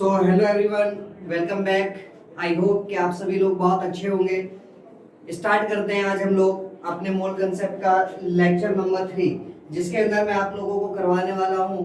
So hello everyone, welcome back. I hope कि आप सभी लोग बहुत अच्छे होंगे। स्टार्ट करते हैं आज हम लोग अपने मोल कंसेप्ट का लेक्चर नंबर 3, जिसके अंदर मैं आप लोगों को करवाने वाला हूँ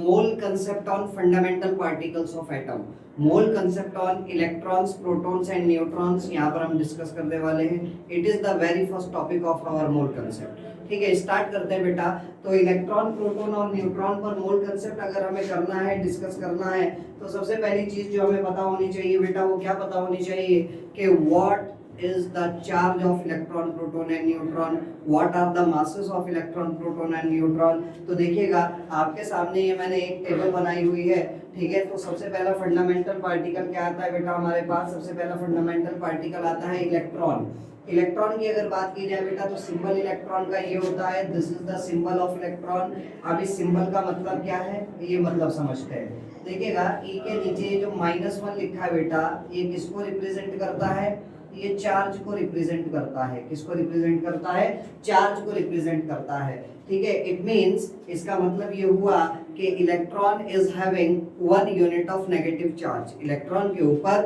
mole concept on fundamental particles of atom. Mole concept on electrons, protons and neutrons यहाँ पर हम डिस्कस करने वाले हैं। It is the very first topic of our mole concept. ठीक है, स्टार्ट करते हैं बेटा। तो इलेक्ट्रॉन, प्रोटॉन और न्यूट्रॉन पर मोल कंसेप्ट अगर हमें करना है, डिस्कस करना है, तो सबसे पहली चीज जो हमें पता होनी चाहिए बेटा, वो क्या पता होनी चाहिए कि what is the charge of electron, proton and neutron, what are the masses of electron, proton and neutron। तो देखिएगा आपके सामने ये मैंने एक टेबल बनाई हुई है। ठीक है, तो सबसे पहला फंडामेंटल पार्टिकल क्या आता है बेटा हमारे पास? सबसे पहला फंडामेंटल पार्टिकल आता है इलेक्ट्रॉन। इलेक्ट्रॉन की अगर बात की जाए बेटा, तो सिंबल इलेक्ट्रॉन का ये होता है, this is the symbol of electron. अब इस सिंबल का मतलब क्या है, ये मतलब समझते हैं। देखिएगा ई के नीचे जो -1 लिखा है बेटा, ये किसको रिप्रेजेंट करता है? ये चार्ज को रिप्रेजेंट करता है। किसको रिप्रेजेंट करता है? चार्ज को रिप्रेजेंट करता है। ठीक है, इट मींस इसका मतलब ये हुआ कि electron is having 1 unit of negative charge. Electron के ऊपर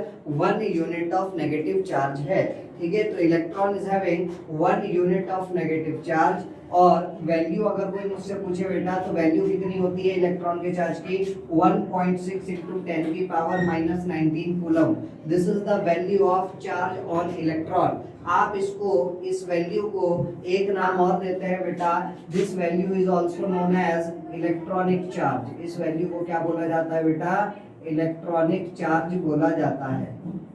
1 यूनिट ऑफ नेगेटिव चार्ज है। ठीक है, तो electron is having 1 unit of negative charge. और वैल्यू अगर कोई मुझसे पूछे बेटा, तो वैल्यू कितनी होती है इलेक्ट्रॉन के चार्ज की? 1.6 × 10⁻⁹ coulomb. This is the value of charge on electron. आप इसको, इस वैल्यू को एक नाम और देते हैं बेटा, this value is also known as electronic charge. इस वैल्यू को क्या बोला जाता है बेटा? इलेक्ट्रॉनिक चार्ज बोला जाता है।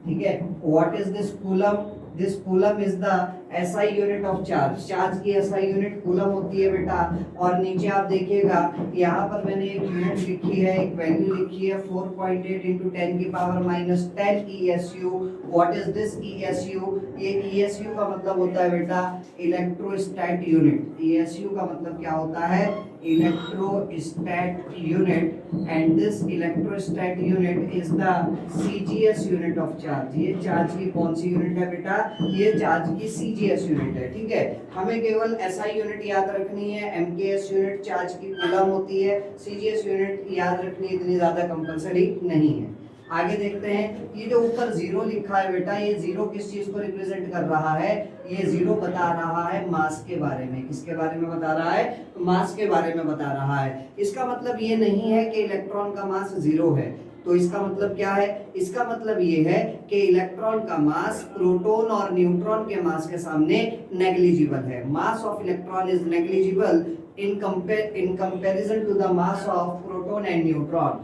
ठीक है, what is this coulomb? This coulomb is the SI unit of charge. Charge की एसआई यूनिट कूलम होती है बेटा। और नीचे आप देखिएगा, यहाँ पर मैंने एक यूनिट लिखी है, एक वैल्यू लिखी है 4.8 × 10⁻⁻10 ESU। What is this ESU? ये ESU का मतलब होता है बेटा इलेक्ट्रोस्टैट यूनिट। ESU का मतलब क्या होता है? Electrostatic unit. And this electrostatic unit is the CGS unit of charge. ये चार्ज की कौन सी यूनिट है बेटा? ये चार्ज की CGS यूनिट है। ठीक है, हमें केवल SI यूनिट याद रखनी है। MKS यूनिट चार्ज की कूलम होती है। CGS यूनिट याद रखनी इतनी ज्यादा कंपलसरी नहीं है। आगे देखते हैं, ये जो ऊपर 0 लिखा है बेटा, ये 0 किस चीज को रिप्रेजेंट कर रहा है? ये 0 बता रहा है मास के बारे में। किसके बारे में बता रहा है? मास के बारे में बता रहा है। इसका मतलब ये नहीं है कि इलेक्ट्रॉन का मास 0 है। तो इसका मतलब क्या है? इसका मतलब ये है कि इलेक्ट्रॉन का मास प्रोटॉन और न्यूट्रॉन के मास के सामने नेग्लिजिबल है। Mass of electron is negligible in comparison to the mass of proton and neutron।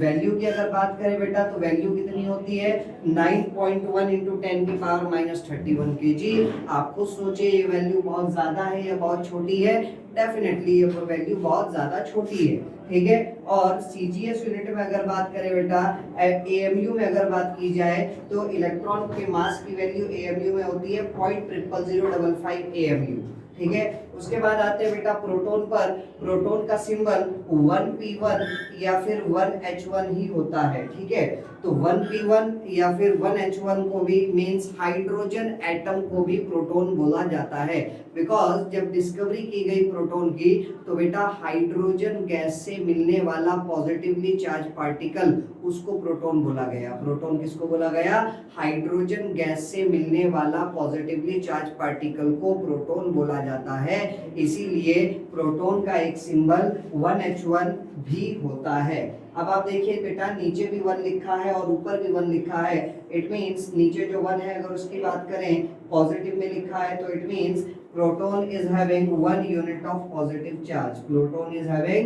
Value की अगर बात करें बेटा, तो वैल्यू कितनी होती है? 9.1 × 10⁻31 kg। आप खुद सोचिए, ये वैल्यू बहुत ज्यादा है या बहुत छोटी है? डेफिनेटली ये वैल्यू बहुत ज्यादा छोटी है। ठीक है, और CGS यूनिट में अगर बात करें बेटा, AMU में अगर बात की जाए, तो इलेक्ट्रॉन के मास की वैल्यू AMU में होती है 0.00055 AMU। ठीक है, उसके बाद आते हैं बेटा प्रोटॉन पर। प्रोटॉन का सिंबल 1p1 या फिर 1h1 ही होता है। ठीक है, तो 1p1 या फिर 1h1 को भी मींस हाइड्रोजन एटम को भी प्रोटॉन बोला जाता है। बिकॉज जब डिस्कवरी की गई प्रोटॉन की, तो बेटा हाइड्रोजन गैस से मिलने वाला पॉजिटिवली चार्ज पार्टिकल, उसको प्रोटॉन बोला गया। प्रोटॉन किसको बोला गया? हाइड्रोजन गैस से मिलने वाला पॉजिटिवली चार्ज पार्टिकल को प्रोटॉन बोला जाता है। इसीलिए प्रोटॉन का एक सिंबल 1h1 भी होता है। अब आप देखिए बेटा, नीचे भी 1 लिखा है और ऊपर भी 1 लिखा है। इट मींस नीचे जो 1 है, अगर उसकी बात करें पॉजिटिव में लिखा है, तो it means proton is having 1 unit of positive charge. Proton is having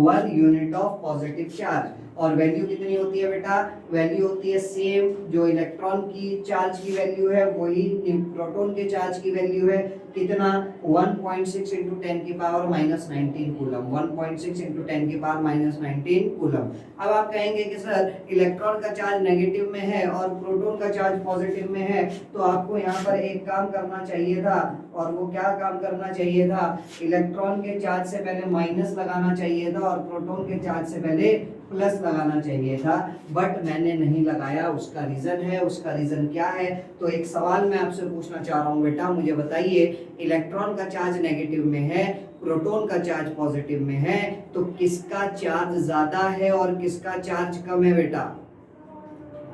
1 unit of positive charge. और वैल्यू कितनी होती है बेटा? वैल्यू होती है सेम, जो इलेक्ट्रॉन की चार्ज की वैल्यू है वही प्रोटॉन के चार्ज की वैल्यू है। कितना? 1.6 × 10⁻⁻19 कूलम। 1.6 × 10⁻⁻19 कूलम। अब आप कहेंगे कि सर इलेक्ट्रॉन का चार्ज नेगेटिव में है और प्रोटॉन का चार्ज पॉजिटिव में है, तो आपको यहाँ पर एक काम करना चाहिए था। और वो क्या काम करना चाहिए था? इलेक्ट्रॉन के चार्ज से पहले माइनस लगाना चाहिए था और प्रोटॉन के चार्ज से पहले प्लस लगाना चाहिए था, बट मैंने नहीं लगाया। उसका रीजन है। उसका रीजन क्या है? तो एक सवाल मैं आपसे पूछना चाह रहा हूँ बेटा, मुझे बताइए, इलेक्ट्रॉन का चार्ज नेगेटिव में है, प्रोटॉन का चार्ज पॉजिटिव में है, तो किसका चार्ज ज्यादा है और किसका चार्ज कम है बेटा?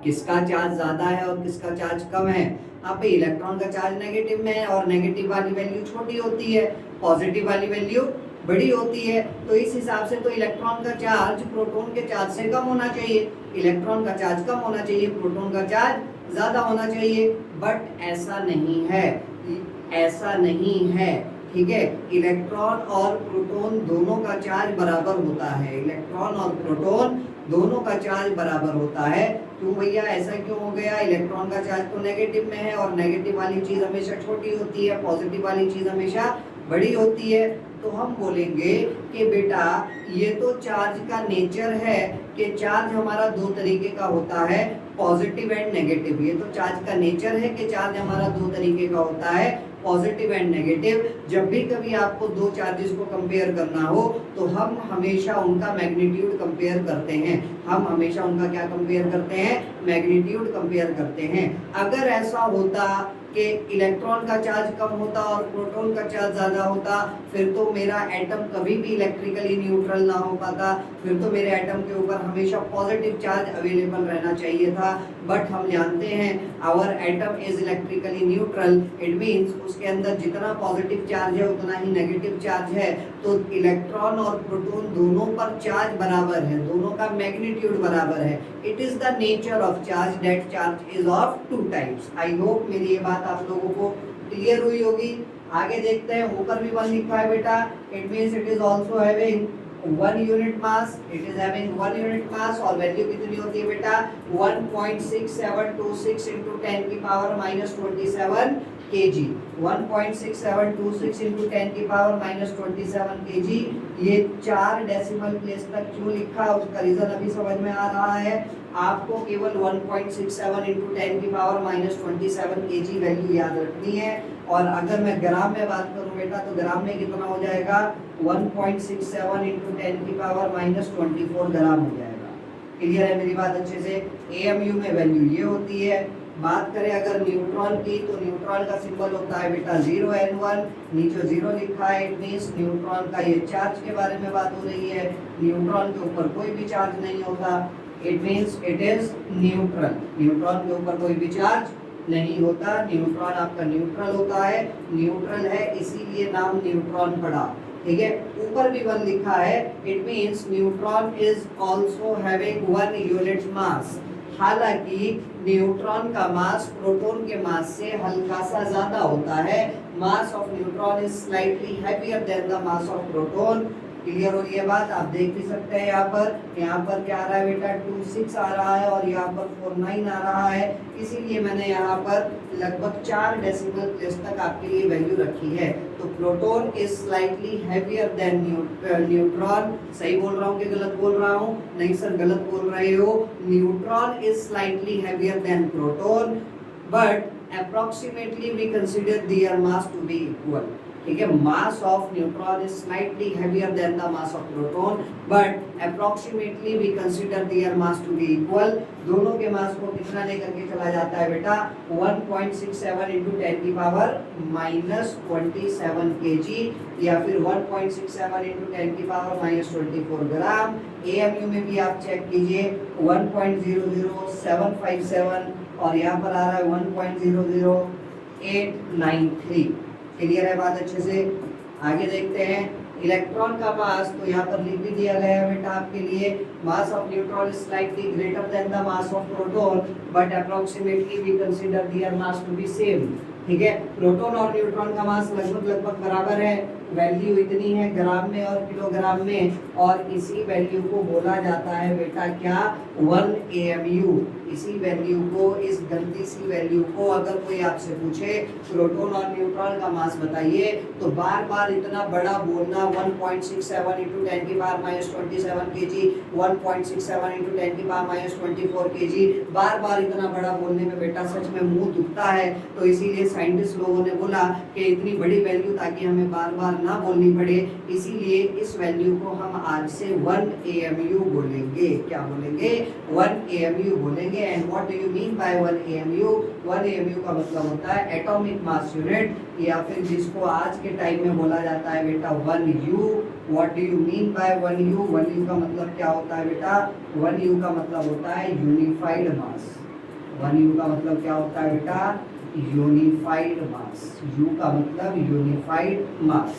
किसका चार्ज ज्यादा है और किसका चार्ज कम है। यहाँ पे इलेक्ट्रॉन का चार्ज नेगेटिव में है और नेगेटिव वाली वैल्यू छोटी होती है, पॉजिटिव वाली वैल्यू बड़ी होती है। तो इस हिसाब से तो इलेक्ट्रॉन का चार्ज प्रोटॉन के चार्ज से कम होना चाहिए, इलेक्ट्रॉन का चार्ज कम होना चाहिए, प्रोटॉन का चार्ज ज्यादा होना चाहिए। बट ऐसा नहीं है, ऐसा नहीं है, ठीक है। इलेक्ट्रॉन और प्रोटॉन दोनों का चार्ज बराबर होता है, इलेक्ट्रॉन और प्रोटॉन दोनों का चार्ज बराबर होता है। क्यों भैया, ऐसा क्यों हो गया? इलेक्ट्रॉन का चार्ज तो नेगेटिव में है और नेगेटिव वाली चीज हमेशा छोटी होती है, पॉजिटिव वाली चीज हमेशा बड़ी होती है। तो हम बोलेंगे कि बेटा ये तो चार्ज का नेचर है कि चार्ज हमारा दो तरीके का होता है, पॉजिटिव एंड नेगेटिव। ये तो चार्ज का नेचर है कि चार्ज हमारा दो तरीके का होता है, पॉजिटिव एंड नेगेटिव। जब भी कभी आपको दो चार्जेस को कंपेयर करना हो तो हम हमेशा उनका मैग्नीट्यूड कंपेयर करते हैं, हम हमेशा उनका क्या कंपेयर करते हैं? मैग्नीट्यूड कंपेयर करते हैं। अगर ऐसा होता कि इलेक्ट्रॉन का चार्ज कम होता और प्रोटॉन का चार्ज ज्यादा होता, फिर तो मेरा एटम कभी भी इलेक्ट्रिकली न्यूट्रल ना हो पाता, फिर तो मेरे एटम के ऊपर हमेशा पॉजिटिव चार्ज अवेलेबल रहना चाहिए था। बट हम जानते हैं our atom is electrically neutral, it means उसके अंदर जितना पॉजिटिव चार्ज है उतना ही नेगेटिव चार्ज है। तो इलेक्ट्रॉन और प्रोटॉन दोनों पर चार्ज बराबर है, दोनों का मैग्नीट्यूड बराबर है। It is the nature of charge that charge is of two types. I hope मेरी ये बात आप लोगों को क्लियर हुई होगी। आगे देखते हैं, ऊपर भी 1 लिखा है बेटा, it means it is also having 1 unit mass, it is having 1 unit mass और वैल्यू कितनी होती है बेटा? 1.6726 into 10 की पावर -27 kg। 1.6726 into 10 की पावर -27 kg। ये 4 डेसिमल प्लेस तक क्यों लिखा उसका रीजन अभी समझ में आ रहा है। आपको केवल 1.67 into 10 की पावर -27 kg वैल्यू याद रखनी है। और अगर मैं ग्राम में बात करूं बेटा तो ग्राम में कितना हो जाएगा? 1.67 into 10 की पावर -24 ग्राम हो जाएगा। क्लियर है मेरी बात अच्छे से? एएमयू में वैल्यू ये होती है। बात करें अगर न्यूट्रॉन की तो न्यूट्रॉन का सिंबल होता है बेटा 0n1, नीचे 0 लिखा है, इट मींस न्यूट्रॉन का ये चार्ज के बारे में बात हो रही है। न्यूट्रॉन के ऊपर कोई भी चार्ज नहीं होता, it means it is neutral. Neutron के ऊपर कोई भी चार्ज नहीं होता, न्यूट्रॉन आपका न्यूट्रल होता है, न्यूट्रल है इसीलिए नाम न्यूट्रॉन पड़ा, ठीक है। ऊपर भी 1 लिखा है, it means neutron is also having 1 unit mass. हालांकि न्यूट्रॉन का मास प्रोटॉन के मास से हल्का सा ज्यादा होता है। Mass of neutron is slightly heavier than the mass of proton. Clear हो रही है बात? आप देख भी सकते हैं यहाँ पर क्या आ रहा है बेटा? 26 आ रहा है और यहाँ पर 49 आ रहा है। इसीलिए मैंने यहाँ पर लगभग 4 डेसिमल प्लेस तक आपके लिए वैल्यू रखी है। तो proton is slightly heavier then neutron. सही बोल रहा हूँ कि गलत बोल रहा हूँ? नहीं सर गलत बोल रहे हो। Neutron is slightly heavier then proton but approximately we consider their mass to be equal, ठीक है। Mass of neutron is slightly heavier than the mass of proton but approximately we consider their mass to be equal. दोनों के मास को कितना लेकर के चला जाता है बेटा? 1.67 into 10 की पावर -27 kg या फिर 1.67 into 10 की पावर -24 ग्राम। एएमयू में भी आप चेक कीजिए 1.00757 और यहाँ पर आ रहा है 1.00893। क्लियर है बात अच्छे से? आगे देखते हैं इलेक्ट्रॉन का मास, तो यहाँ पर लिख भी दिया गया है बेटा आपके लिए, mass of neutron is slightly greater than the mass of proton but approximately we consider their mass to be same, ठीक है। प्रोटॉन और न्यूट्रॉन का मास लगभग बराबर है, वैल्यू इतनी है ग्राम में और किलोग्राम में, और इसी वैल्यू को बोला जाता है बेटा क्या? 1 AMU। इसी वैल्यू को, इस गलती सी वैल्यू को अगर कोई आपसे पूछे प्रोटॉन और न्यूट्रॉन का मास बताइए तो बार बार इतना बड़ा बोलना 1.67 into 10 की पावर -27 kg, 1.67 into 10 की पावर -24 kg, बार बार इतना बड़ा बोलने में बेटा सच में मुंह दुखता है। तो इसीलिए साइंटिस्ट लोगों ने बोला कि इतनी बड़ी वैल्यू ताकि हमें बार बार ना बोलनी पड़े, इसीलिए इस वैल्यू को हम आज से 1 AMU बोलेंगे। क्या बोलेंगे? 1 AMU बोलेंगे। And what do you mean by 1 AMU? 1 AMU का मतलब होता है एटॉमिक मास यूनिट, या फिर जिसको आज के टाइम में बोला जाता है बेटा 1U। What do you mean by 1U? 1U का मतलब क्या होता है बेटा? 1U का मतलब होता है यूनिफाइड मास। 1u का मतलब क्या होता है बेटा, यूनिफाइड मास। u का मतलब यूनिफाइड मास।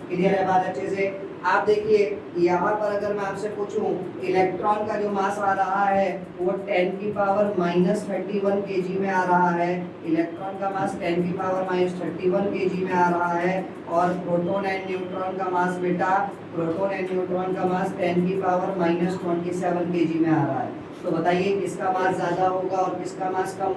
क्लियर है बात अच्छे से? आप देखिए यहाँ पर अगर मैं आपसे पूछूं इलेक्ट्रॉन का जो मास आ रहा है वो 10 की पावर माइनस 31 केजी में आ रहा है। इलेक्ट्रॉन का मास 10 की पावर माइनस 31 केजी में आ रहा है। और प्रोटॉन एंड न्यूट्रॉन का मास बेटा, प्रोटॉन एंड न्यूट्रॉन का मास 10 की पावर माइनस 27 केजी में आ रहा है। तो बताइए किसका मास ज्यादा होगा और किसका मास कम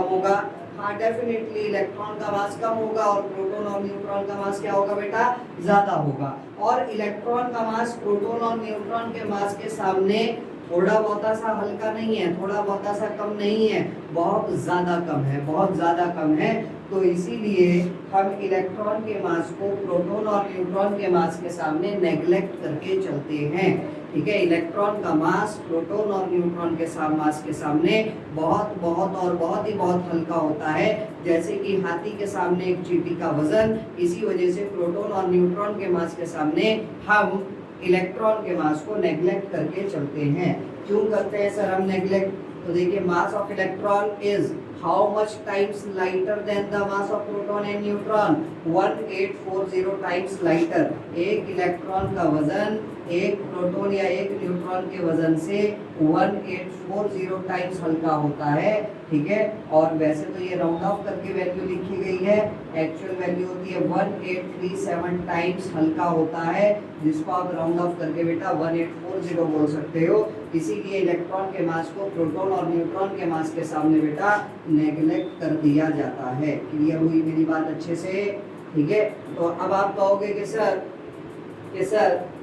होगा? हाँ डेफिनेटली इलेक्ट्रॉन का मास कम होगा और प्रोटॉन और न्यूट्रॉन का मास क्या होगा बेटा, ज्यादा होगा। और इलेक्ट्रॉन का मास प्रोटॉन और न्यूट्रॉन के मास के सामने थोड़ा बहुत सा हल्का नहीं है, थोड़ा बहुत सा कम नहीं है, बहुत ज्यादा कम है, बहुत ज्यादा कम है। तो इसीलिए हम इलेक्ट्रॉन के मास को प्रोटॉन और न्यूट्रॉन के मास के सामने नेग्लेक्ट करके चलते हैं। ठीक है, इलेक्ट्रॉन का मास प्रोटॉन और न्यूट्रॉन के मास के सामने बहुत बहुत और बहुत ही बहुत हल्का होता है, जैसे कि हाथी के सामने एक चींटी का वजन। इसी वजह से प्रोटॉन और न्यूट्रॉन के मास के सामने हम इलेक्ट्रॉन के मास को नेग्लेक्ट करके चलते हैं। क्यों करते हैं सर हम नेग्लेक्ट? तो देखिए mass of electron is how much times lighter than the mass of proton and neutron? 1840 times lighter. एक इलेक्ट्रॉन का वजन एक प्रोटॉन या एक न्यूट्रॉन के वजन से 1840 टाइम्स हल्का होता है। ठीक है, और वैसे तो ये राउंड ऑफ करके वैल्यू लिखी गई है, एक्चुअल वैल्यू होती है 1837 टाइम्स हल्का होता है, जिसको आप राउंड ऑफ करके बेटा 1840 बोल सकते हो। इसीलिए इलेक्ट्रॉन के मास को प्रोटॉन और न्यूट्रॉन के मास के सामने बेटा नेग्लेक्ट कर दिया जाता है। क्लियर हुई मेरी बात अच्छे से? ठीक है, तो अब आप कहोगे कि सर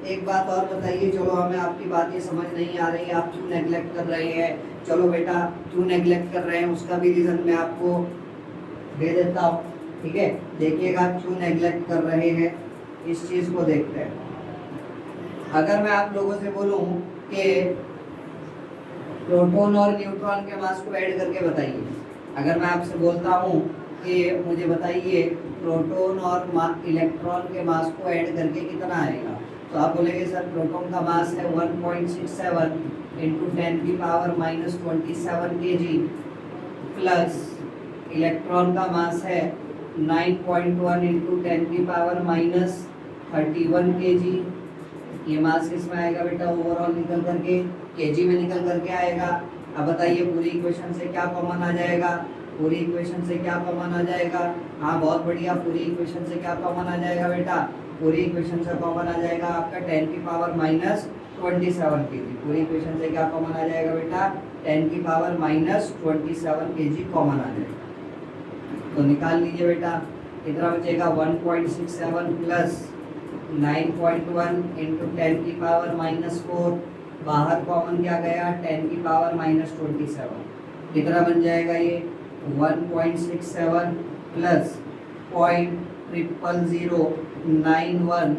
एक बात और बताइए, चलो हमें आपकी बात ये समझ नहीं आ रही है, आप क्यों नेग्लेक्ट कर रहे हैं? चलो बेटा क्यों नेग्लेक्ट कर रहे हैं उसका भी रीजन मैं आपको दे देता हूँ। ठीक है, देखिएगा क्यों नेग्लेक्ट कर रहे हैं, इस चीज को देखते हैं। अगर मैं आप लोगों से बोलूं कि प्रोटॉन और न्यूट्रॉन के मास को ऐड करके बताइए, अगर मैं आपसे बोलता हूँ कि मुझे बताइए प्रोटॉन और इलेक्ट्रॉन के मास को ऐड करके कितना आएगा, तो आप बोलेंगे सर प्रोटॉन का मास है 1.67 इंटू 10 की power minus 27 KG plus electron का मास है 9.1 इंटू 10 की पावर माइनस 31 केजी। ये मास किसमें आएगा बेटा, ओवरऑल निकल करके केजी में निकल करके आएगा। अब बताइए पूरी इक्वेशन से क्या कॉमन आ जाएगा? पूरी इक्वेशन से क्या कॉमन आ जाएगा? हाँ बहुत बढ़िया, पूरी इक्वेशन से क्या कॉमन आ जाएगा बेटा? पूरी इक्वेशन से कॉमन आ जाएगा आपका 10 की पावर माइनस 27 केजी। पूरी इक्वेशन से क्या कॉमन आ जाएगा बेटा? 10 की पावर माइनस 27 केजी कॉमन आ जाएगा। तो निकाल लीजिए बेटा, कितना बचेगा? 1.67 प्लस 9.1 इंटू 10 की पावर माइनस 4, बाहर कॉमन क्या गया? 10 की पावर माइनस 27। कितना बन जाएगा ये? 1.67 प्लस 0.0091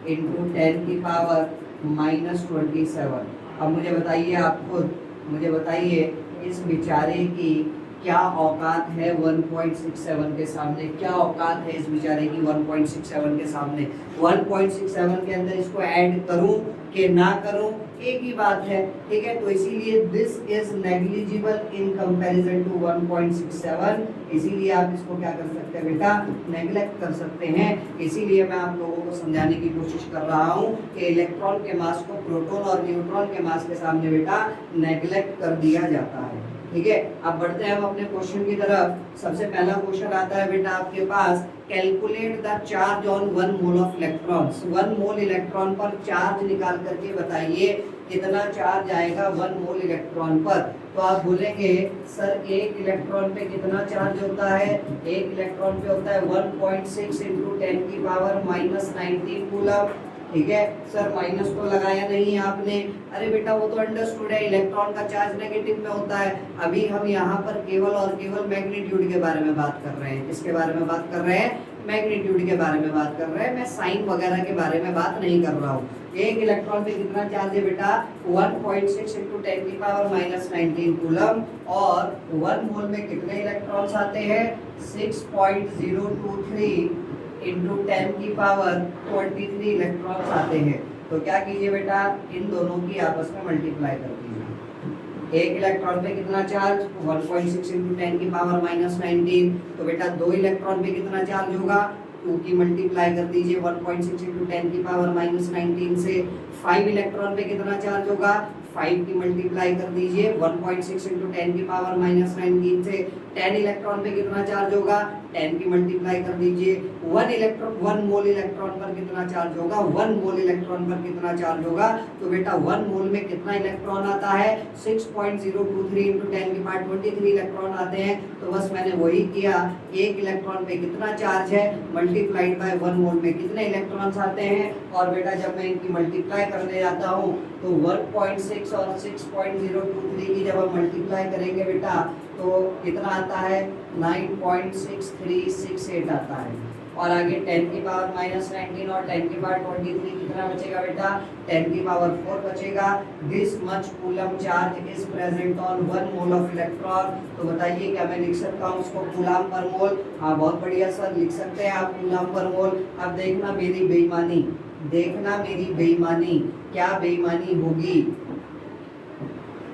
इंटू 10 की पावर माइनस 27। अब मुझे बताइए, आप खुद मुझे बताइए इस बेचारे की क्या औकात है 1.67 के सामने? क्या औकात है इस बेचारे की 1.67 के सामने? 1.67 के अंदर इसको ऐड करूं कि ना करूं, एक ही बात है। ठीक है, तो इसीलिए this is negligible in comparison to 1.67। इसीलिए आप इसको क्या कर सकते हैं बेटा? नेग्लेक्ट कर सकते हैं। इसीलिए मैं आप लोगों को समझाने की कोशिश कर रहा हूं कि इलेक्ट्रॉन के मास को प्रोटॉन और न्यूट्रॉन के मास के सामने बेटा नेग्लेक्ट कर दिया जाता है। ठीक है, अब बढ़ते हैं हम अपने क्वेश्चन की तरफ। सबसे पहला क्वेश्चन आता है बेटा आपके पास, calculate the charge on 1 mole of electrons. 1 mole electron पर चार्ज निकाल करके बताइए कितना चार्ज आएगा 1 मोल इलेक्ट्रॉन पर। तो आप बोलेंगे सर एक इलेक्ट्रॉन पे कितना चार्ज होता है? एक इलेक्ट्रॉन पे होता है 1.6 इंटू 10 की पावर माइनस 19 कूलम। ठीक है सर, माइनस तो लगाया नहीं आपने। अरे बेटा वो तो अंडरस्टूड है, इलेक्ट्रॉन का चार्ज नेगेटिव में होता है। अभी हम यहाँ पर केवल और केवल मैग्नीट्यूड के बारे में बात कर रहे हैं। किसके बारे में बात कर रहे हैं? मैग्नीट्यूड के बारे में बात कर रहे हैं। मैं साइन वगैरह के बारे में बात नहीं कर रहा हूँ। एक इलेक्ट्रॉन पे कितना चार्ज है बेटा? 1.6 इंटू 10 की पावर माइनस 19 कूलम। और 1 मोल में कितने इलेक्ट्रॉन्स आते हैं? 6.023 इंटू 10 की पावर 23 इलेक्ट्रॉन्स आते हैं। तो क्या कीजिए बेटा, इन दोनों की आपस में मल्टीप्लाई कर दीजिए। एक इलेक्ट्रॉन पे कितना चार्ज 1.6 इंटू 10 की पावर माइनस 19। तो बेटा दो इलेक्ट्रॉन पे कितना चार्ज होगा 2 की मल्टीप्लाई कर दीजिए 1.6 इंटू 10 की पावर माइनस 19 से। 5 इलेक्ट्रॉन पे कितना चार्ज होगा 5 की मल्टीप्लाई कर दीजिए 1.6 इंटू 10 की पावर माइनस 19 से। 10 इलेक्ट्रॉन पे कितना चार्ज होगा 10 की मल्टीप्लाई कर दीजिए 1 मोल इलेक्ट्रॉन पर कितना चार्ज होगा 1 मोल इलेक्ट्रॉन पर कितना चार्ज होगा। तो बेटा 1 मोल में कितना इलेक्ट्रॉन आता है 6.023 इंटू 10 की पावर 23 इलेक्ट्रॉन आते हैं। तो बस मैंने वही किया, एक इलेक्ट्रॉन पे कितना चार्ज है मल्टीप्लाइड बाय 1 मोल में कितने इलेक्ट्रॉन्स आते हैं। और बेटा जब मैं इनकी मल्टीप्लाई करने जाता हूँ तो 1.6 और 6.023 की जब हम मल्टीप्लाई करेंगे बेटा तो कितना आता है 9.6368 आता है। और आगे 10 की पावर माइनस 19 और 10 की पावर 23 कितना बचेगा बेटा 10 की पावर 4 बचेगा। This much coulomb charge is present on 1 mole of electron. तो बताइए क्या मैं लिख सकता हूँ उसको कूलम पर मोल। हाँ बहुत बढ़िया सर लिख सकते हैं आप कूलम पर मोल। अब देखना मेरी बेईमानी, देखना मेरी बेईमानी, क्या बेईमानी होगी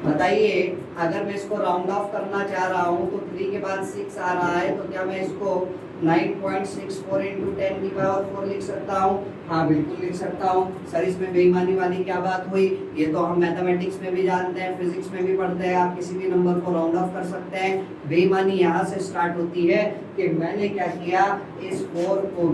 बताइए। अगर मैं इसको राउंड ऑफ करना चाह रहा हूँ तो 3 के बाद 6 आ रहा है, तो क्या मैं इसको 9.64 इंटू 10 की पावर 4 लिख सकता हूँ। हाँ बिल्कुल लिख सकता हूँ। सर इसमें बेईमानी वाली क्या बात हुई, ये तो हम मैथमेटिक्स में भी जानते हैं, फिजिक्स में भी पढ़ते हैं, आप किसी भी नंबर को राउंड ऑफ कर सकते हैं। बेईमानी यहाँ से स्टार्ट होती है कि मैंने क्या किया इस 4 को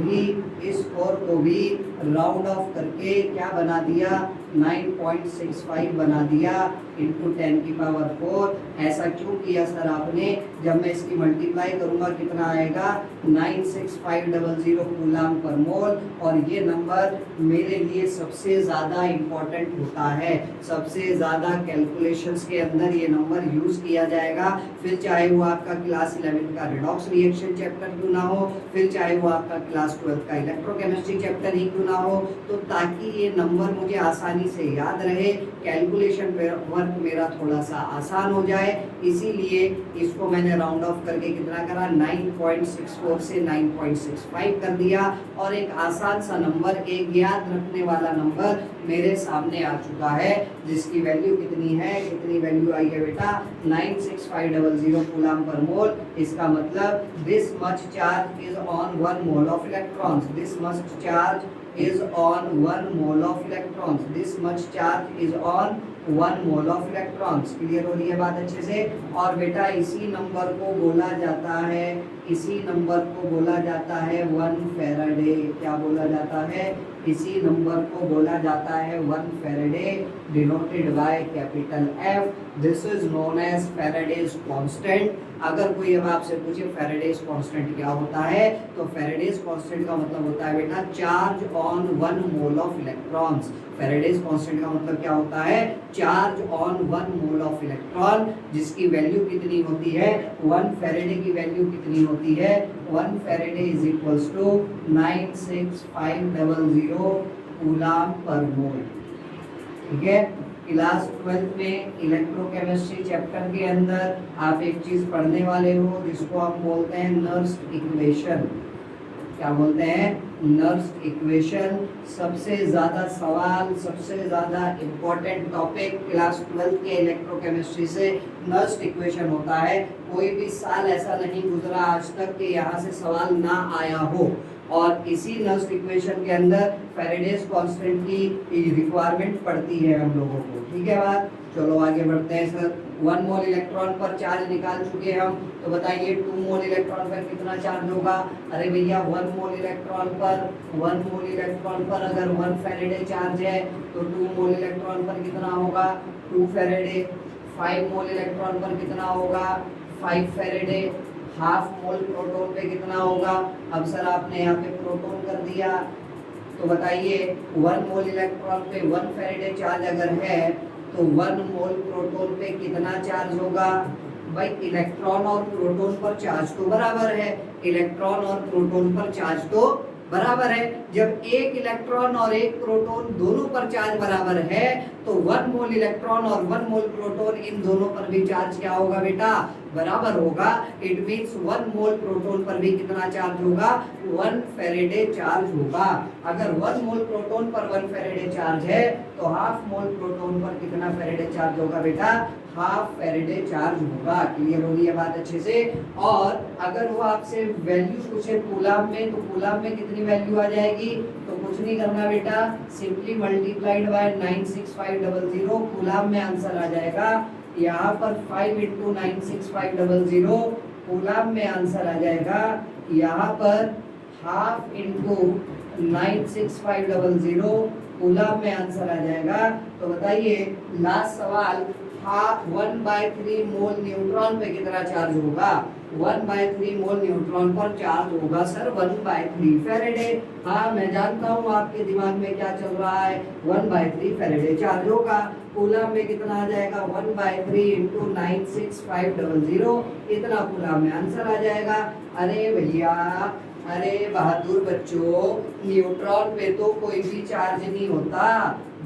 भी राउंड ऑफ करके क्या बना दिया 9.65 बना दिया इंटू 10 की पावर 4। ऐसा क्यों किया सर आपने, जब मैं इसकी मल्टीप्लाई करूंगा कितना आएगा 96500 कूलम पर मोल। और ये नंबर मेरे लिए सबसे ज़्यादा इम्पोर्टेंट होता है, सबसे ज़्यादा कैलकुलेशंस के अंदर ये नंबर यूज़ किया जाएगा। फिर चाहे वो आपका क्लास 11 का रिडॉक्स रिएक्शन चैप्टर क्यों ना हो, फिर चाहे वो आपका क्लास 12 का इलेक्ट्रोकेमिस्ट्री चैप्टर ही क्यों ना हो, तो ताकि ये नंबर मुझे आसानी से याद रहे, कैलकुलेशन वर्क मेरा थोड़ा सा आसान हो जाए, इसीलिए इसको मैंने राउंड ऑफ करके कितना करा 9.64 से 9.65 कर दिया। और एक आसान सा नंबर, एक याद रखने वाला नंबर मेरे सामने आ चुका है, जिसकी वैल्यू कितनी है, कितनी वैल्यू आई है बेटा 96500 कूलम पर मोल। इसका मतलब this much charge is on 1 mole of electrons, this much charge is on 1 mole of electrons, this much charge is on 1 mole of electrons। Clear हो रही है बात अच्छे से। और बेटा इसी नंबर को बोला जाता है, इसी नंबर को बोला जाता है 1 फैराडे। क्या बोला जाता है, इसी नंबर को बोला जाता है 1 faraday, denoted by capital F। This is known as Faraday's constant. अगर कोई अब आपसे पूछे फैराडेज कांस्टेंट क्या होता है, तो फैराडेज कांस्टेंट का मतलब होता है बेटा charge on 1 mole of electrons. Faraday's constant का मतलब क्या होता है charge on 1 mole of electron, जिसकी वैल्यू कितनी होती है 1 फैराडे की वैल्यू कितनी होती है 1 Faraday is equals to 96500 coulomb per mole. ठीक है, क्लास 12 में इलेक्ट्रोकेमिस्ट्री चैप्टर के अंदर आप एक चीज पढ़ने वाले हो जिसको हम बोलते हैं नर्स्ट इक्वेशन। क्या बोलते हैं नर्स्ट इक्वेशन। सबसे ज्यादा सवाल, सबसे ज्यादा इम्पोर्टेंट टॉपिक क्लास 12 के इलेक्ट्रोकेमिस्ट्री से नर्स्ट इक्वेशन होता है। कोई भी साल ऐसा नहीं गुजरा आज तक कि यहाँ से सवाल ना आया हो। और इसी नर्स्ट इक्वेशन के अंदर फैराडेज कांस्टेंट की रिक्वायरमेंट पड़ती है हम लोगों को। ठीक है बात, चलो आगे बढ़ते हैं सर। 1 मोल इलेक्ट्रॉन पर चार्ज निकाल चुके हम, तो बताइए 2 मोल इलेक्ट्रॉन पर कितना चार्ज होगा। अरे भैया 1 मोल इलेक्ट्रॉन पर अगर 1 फैराडे चार्ज है तो 2 मोल इलेक्ट्रॉन पर कितना होगा 2 फैराडे। 5 मोल इलेक्ट्रॉन पर कितना होगा 5 फैराडे। हाफ मोल प्रोटॉन पे कितना होगा। अब सर आपने यहाँ पे प्रोटॉन कर दिया, तो बताइए 1 मोल इलेक्ट्रॉन पे 1 फैराडे चार्ज अगर है तो 1 मोल प्रोटॉन पे कितना चार्ज होगा। भाई इलेक्ट्रॉन और प्रोटॉन पर चार्ज तो बराबर है, इलेक्ट्रॉन और प्रोटॉन पर चार्ज तो बराबर है। जब एक इलेक्ट्रॉन और एक प्रोटॉन दोनों पर चार्ज बराबर है तो 1 मोल इलेक्ट्रॉन और 1 मोल प्रोटॉन इन दोनों पर भी चार्ज क्या होगा बेटा बराबर होगा। इट मींस 1 मोल प्रोटॉन पर भी कितना चार्ज होगा 1 फैराडे चार्ज होगा। अगर 1 मोल प्रोटॉन पर 1 फैराडे चार्ज है तो हाफ मोल प्रोटॉन पर कितना फेरेडे चार्ज होगा बेटा, हाफ फेरेडे चार्ज होगा। क्लियर हो रही है बात अच्छे से। और अगर वो आपसे वैल्यू पूछे कूलाम में, तो कूलाम में कितनी वैल्यू आ जाएगी, तो कुछ नहीं करना बेटा, सिंपली मल्टीप्लाइड बाय 96500 कूलाम में आंसर आ जाएगा। यहाँ पर 5 इंटू 96500 कूलाम में आंसर आ जाएगा। यहाँ पर हाफ इंटू 96500 कूलाम में आंसर आ जाएगा। तो बताइए लास्ट सवाल, हाफ 1/3 मोल न्यूट्रॉन पे कितना चार्ज होगा, 1/3 मोल न्यूट्रॉन पर चार्ज होगा सर 1/3 फेरेडे। हाँ मैं जानता हूँ आपके दिमाग में क्या चल रहा है, 1/3 फेरेडे चार्ज होगा। कूलम में कितना आ जाएगा, 1/3 इंटू 96500, इतना कूलम में आंसर आ जाएगा। अरे भैया, अरे बहादुर बच्चों, न्यूट्रॉन पे तो कोई भी चार्ज नहीं होता।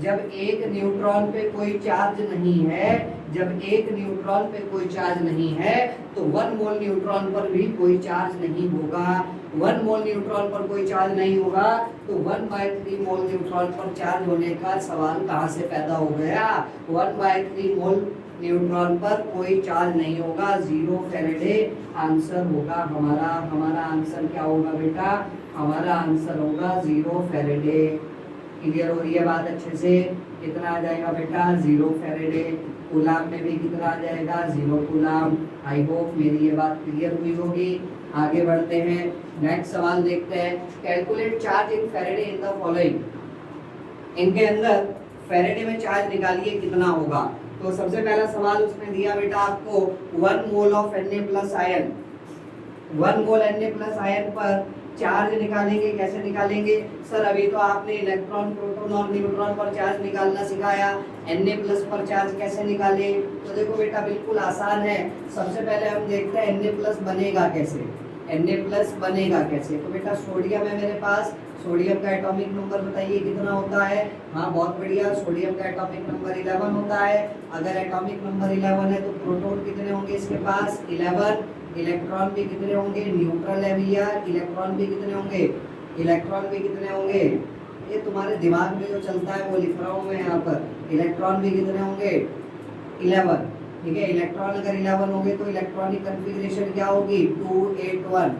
जब एक न्यूट्रॉन पे कोई चार्ज नहीं है, जब एक न्यूट्रॉन पे कोई चार्ज नहीं है, तो 1 मोल न्यूट्रॉन पर भी कोई चार्ज नहीं होगा। 1 मोल न्यूट्रॉन पर कोई चार्ज नहीं होगा, तो 1/3 मोल न्यूट्रॉन पर चार्ज होने का सवाल कहाँ से पैदा हो गया। 1/3 मोल न्यूट्रॉन पर कोई चार्ज नहीं होगा, 0 फेरेडे आंसर होगा हमारा। हमारा आंसर क्या होगा बेटा, हमारा आंसर होगा 0 फेरेडे। क्लियर हो रही है बात अच्छे से। कितना आ जाएगा बेटा, 0 फेरेडे। कूलाम में भी कितना आ जाएगा, 0 कूलाम। आई होप मेरी ये बात क्लियर हुई होगी। आगे बढ़ते हैं, नेक्स्ट सवाल देखते हैं। Calculate charge in Faraday in the following. इनके अंदर फेरेडे में चार्ज निकालिए कितना होगा। तो सबसे पहला सवाल उसने दिया बेटा आपको 1 mole of Na plus ion, 1 mole Na plus ion पर चार्ज निकालेंगे। कैसे निकालेंगे सर, अभी तो आपने इलेक्ट्रॉन, प्रोटॉन और न्यूट्रॉन पर चार्ज निकालना सिखाया। Na प्लस पर चार्ज कैसे निकाले, तो देखो बेटा बिल्कुल आसान है। सबसे पहले हम देखते हैं Na प्लस बनेगा कैसे, Na प्लस बनेगा कैसे। तो बेटा सोडियम है मेरे पास, सोडियम का एटॉमिक नंबर बताइए कितना होता है। हाँ बहुत बढ़िया, सोडियम का एटॉमिक नंबर 11 होता है। अगर एटॉमिक नंबर 11 है तो प्रोटॉन कितने होंगे इसके पास, 11। इलेक्ट्रॉन भी कितने होंगे, न्यूट्रल है भैया, इलेक्ट्रॉन भी कितने होंगे, इलेक्ट्रॉन भी कितने होंगे, ये तुम्हारे दिमाग में जो चलता है वो लिख रहा हूँ मैं यहाँ पर। इलेक्ट्रॉन भी कितने होंगे, 11। ठीक है, इलेक्ट्रॉन अगर 11 होंगे तो इलेक्ट्रॉनिक कन्फिग्रेशन क्या होगी, 281।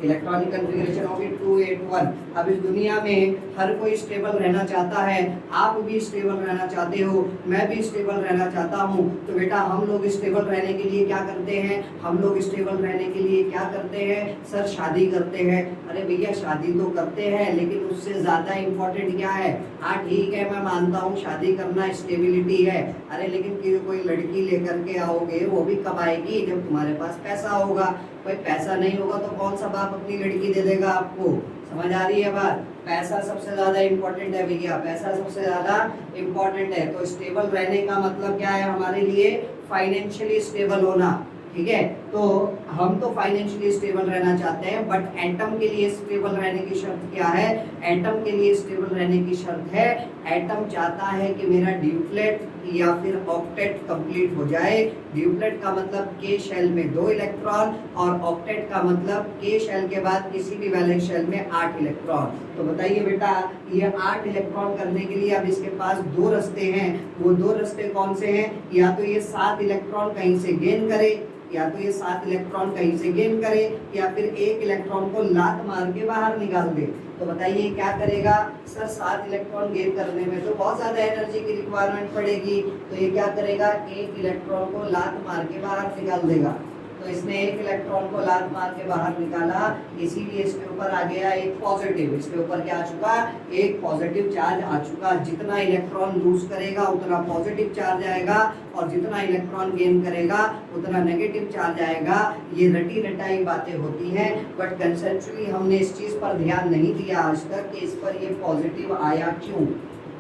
इलेक्ट्रॉनिक कन्फिग्रेशन होगी 281। अब इस दुनिया में हर कोई स्टेबल रहना चाहता है, आप भी स्टेबल रहना चाहते हो, मैं भी स्टेबल रहना चाहता हूँ। तो बेटा हम लोग स्टेबल रहने के लिए क्या करते हैं, हम लोग स्टेबल रहने के लिए क्या करते हैं सर, शादी करते हैं। अरे भैया शादी तो करते हैं, लेकिन उससे ज़्यादा इम्पोर्टेंट क्या है। हाँ ठीक है, मैं मानता हूँ शादी करना स्टेबिलिटी है। अरे लेकिन कोई लड़की लेकर के आओगे, वो भी कब आएगी, जब तुम्हारे पास पैसा होगा। भाई पैसा नहीं होगा तो कौन सा बाप अपनी लड़की दे देगा आपको। समझ आ रही है बात, पैसा सबसे ज्यादा इम्पोर्टेंट है भैया, पैसा सबसे ज्यादा इम्पोर्टेंट है। तो स्टेबल रहने का मतलब क्या है हमारे लिए, फाइनेंशियली स्टेबल होना। ठीक है, तो हम तो फाइनेंशियली स्टेबल रहना चाहते हैं, बट एटम के लिए स्टेबल रहने की शर्त क्या है, एटम के लिए स्टेबल रहने की शर्त है, एटम चाहता है कि मेरा ड्यूप्लेट या फिर ऑक्टेट कंप्लीट हो जाए। ड्यूप्लेट का मतलब के शेल में 2 इलेक्ट्रॉन, और ऑक्टेट का मतलब के शेल के बाद किसी भी वैलेंस शेल में 8 इलेक्ट्रॉन। तो बताइए बेटा, ये 8 इलेक्ट्रॉन करने के लिए अब इसके पास 2 रास्ते हैं। वो 2 रास्ते कौन से हैं, या तो ये 7 इलेक्ट्रॉन कहीं से गेन करे, या तो ये 7 इलेक्ट्रॉन कहीं से गेन करे, या फिर 1 इलेक्ट्रॉन को लात मार के बाहर निकाल दे। तो बताइए क्या करेगा सर, 7 इलेक्ट्रॉन गेन करने में तो बहुत ज्यादा एनर्जी की रिक्वायरमेंट पड़ेगी। तो ये क्या करेगा, 1 इलेक्ट्रॉन को लात मार के बाहर निकाल देगा। तो इसने 1 इलेक्ट्रॉन को लात मार के बाहर निकाला, इसीलिए इसके ऊपर आ गया एक पॉजिटिव। इसके ऊपर क्या आ चुका, एक पॉजिटिव चार्ज आ चुका। जितना इलेक्ट्रॉन लूज करेगा उतना पॉजिटिव चार्ज आएगा, और जितना इलेक्ट्रॉन गेन करेगा उतना नेगेटिव चार्ज आएगा। ये रटी रटाई बातें होती हैं, बट कंसेप्चुअली हमने इस चीज पर ध्यान नहीं दिया आज तक कि इस पर ये पॉजिटिव आया क्यों।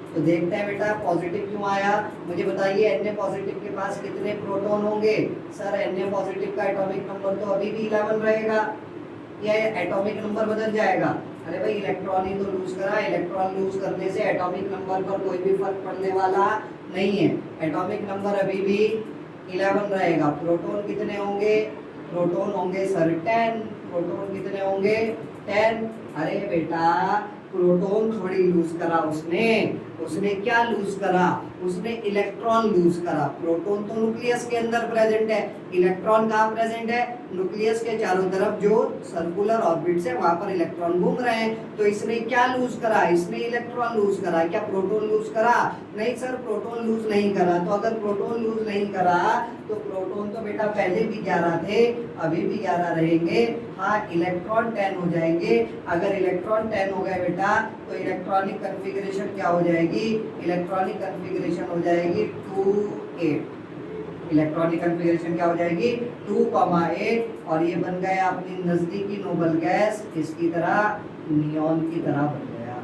तो देखते हैं बेटा पॉजिटिव क्यों आया। मुझे बताइए Na पॉजिटिव के पास कितने प्रोटॉन होंगे। सर Na पॉजिटिव का एटॉमिक नंबर तो अभी भी 11 रहेगा, या एटॉमिक नंबर बदल जाएगा। अरे भाई इलेक्ट्रॉन ही तो लूज करा, इलेक्ट्रॉन लूज करने से एटॉमिक नंबर पर कोई भी फर्क पड़ने वाला नहीं है। एटॉमिक नंबर अभी भी 11 रहेगा। प्रोटॉन कितने होंगे, प्रोटॉन होंगे सर 10। प्रोटॉन कितने होंगे, 10। अरे बेटा प्रोटॉन थोड़ी लूज करा उसने, उसने क्या लूज करा, उसने इलेक्ट्रॉन लूज करा। प्रोटॉन तो न्यूक्लियस के अंदर प्रेजेंट है, इलेक्ट्रॉन कहाँ प्रेजेंट है, न्यूक्लियस के चारों तरफ जो सर्कुलर ऑर्बिट है वहां पर इलेक्ट्रॉन घूम रहे हैं। तो इसने क्या लूज करा, इसने इलेक्ट्रॉन लूज करा। क्या प्रोटॉन लूज करा, नहीं सर प्रोटॉन लूज नहीं करा। तो अगर प्रोटॉन लूज नहीं करा तो प्रोटॉन तो बेटा पहले भी 11 थे, अभी भी 11 रहेंगे। हाँ इलेक्ट्रॉन 10 हो जाएंगे। अगर इलेक्ट्रॉन 10 हो गए बेटा तो इलेक्ट्रॉनिक कन्फिगरेशन क्या हो जाएगी, इलेक्ट्रॉनिक कन्फिगरेशन हो जाएगी 2 8। इलेक्ट्रॉनिक कन्फिगरेशन क्या हो जाएगी 2,8 और ये बन गया अपनी नजदीकी नोबल गैस इसकी तरह, नियॉन की तरह बन गया।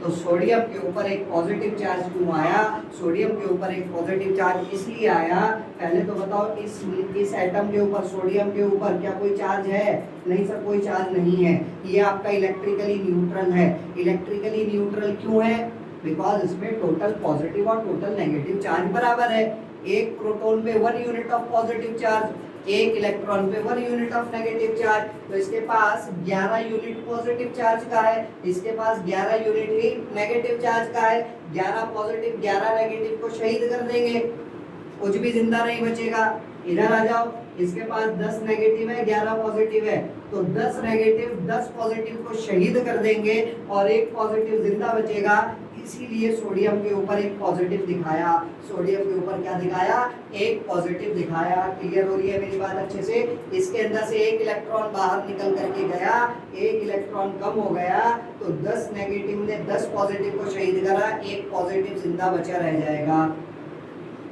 तो सोडियम के ऊपर एक पॉजिटिव चार्ज क्यों आया, सोडियम के ऊपर एक पॉजिटिव चार्ज इसलिए आया, पहले तो बताओ इस एटम के ऊपर, सोडियम के ऊपर क्या कोई चार्ज है, नहीं सर कोई चार्ज नहीं है। ये आपका इलेक्ट्रिकली न्यूट्रल है। इलेक्ट्रिकली न्यूट्रल क्यों है, बिकॉज इसमें टोटल पॉजिटिव और टोटल नेगेटिव चार्ज बराबर है। एक प्रोटॉन पे 1 यूनिट ऑफ पॉजिटिव चार्ज, एक इलेक्ट्रॉन पे 1 यूनिट ऑफ नेगेटिव चार्ज। तो इसके पास 11 यूनिट पॉजिटिव चार्ज का है, इसके पास 11 यूनिट ही नेगेटिव चार्ज का है। 11 पॉजिटिव 11 नेगेटिव को शहीद कर देंगे, कुछ भी जिंदा नहीं बचेगा। इधर आ जाओ, इसके पास 10 नेगेटिव है 11 पॉजिटिव है, तो 10 नेगेटिव 10 पॉजिटिव को शहीद कर देंगे और एक पॉजिटिव जिंदा बचेगा। इसीलिए सोडियम के ऊपर एक पॉजिटिव दिखाया, सोडियम के ऊपर क्या दिखाया, एक पॉजिटिव दिखाया। क्लियर हो रही है मेरी बात अच्छे से। इसके अंदर से एक इलेक्ट्रॉन बाहर निकल करके गया, एक इलेक्ट्रॉन कम हो गया, तो 10 नेगेटिव ने 10 पॉजिटिव को शहीद करा, एक पॉजिटिव जिंदा बचा रह जाएगा।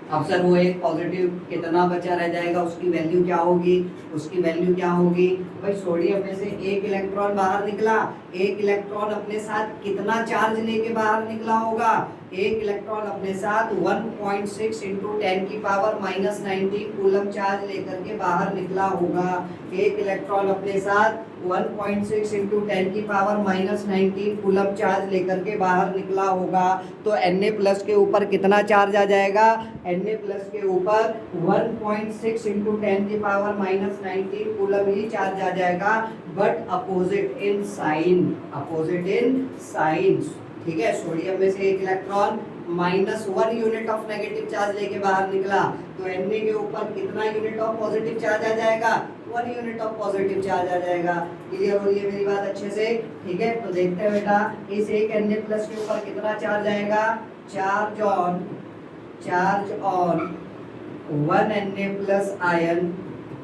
अब सर वो एक पॉजिटिव कितना बचा रह जाएगा, उसकी वैल्यू क्या होगी, उसकी वैल्यू क्या होगी भाई, सोडियम में से एक इलेक्ट्रॉन बाहर निकला, एक इलेक्ट्रॉन अपने साथ कितना चार्ज लेके बाहर निकला होगा, एक इलेक्ट्रॉन अपने साथ 1.6 इंटू 10 की पावर माइनस 19 कूलम चार्ज लेकर के बाहर निकला होगा। एक इलेक्ट्रॉन अपने साथ 1.6 इंटू 10 की पावर माइनस 19 कूलम चार्ज लेकर के बाहर निकला होगा। तो Na प्लस के ऊपर कितना चार्ज आ जाएगा, Na प्लस के ऊपर 1.6 इंटू 10 की पावर माइनस 19 कूलम ही चार्ज आ जाएगा, but opposite in sign, opposite in sign. ठीक है, सोडियम में से एक electron -1 unit of negative charge लेके बाहर निकला, तो Na के ऊपर कितना यूनिट ऑफ पॉजिटिव चार्ज आ जाएगा, 1 यूनिट ऑफ पॉजिटिव चार्ज आ जाएगा। क्लियर हो रही है मेरी बात अच्छे से। ठीक है, तो देखते हैं बेटा इस एक Na प्लस के ऊपर कितना चार्ज आएगा, charge on 1 Na plus ion,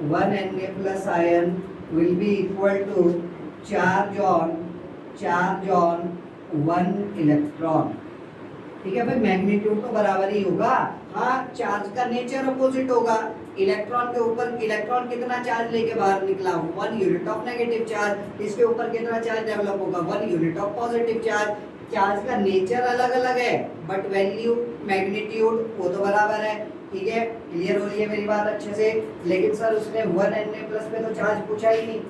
1 Na plus ion will be equal to charge on 1 electron. ठीक है भाई, मैग्नीट्यूड तो बराबर ही होगा। हाँ, चार्ज का नेचर अपोजिट होगा। इलेक्ट्रॉन के ऊपर इलेक्ट्रॉन कितना चार्ज लेके बाहर निकला, 1 यूनिट ऑफ नेगेटिव चार्ज। इसके ऊपर कितना चार्ज डेवलप होगा, 1 unit of positive charge. Charge का नेचर अलग अलग है, बट वैल्यू मैग्नीट्यूड वो तो बराबर है। ठीक है, क्लियर हो रही है मेरी बात अच्छे से। लेकिन सर उसने 1 Na प्लस पे तो चार्ज पूछा ही नहीं,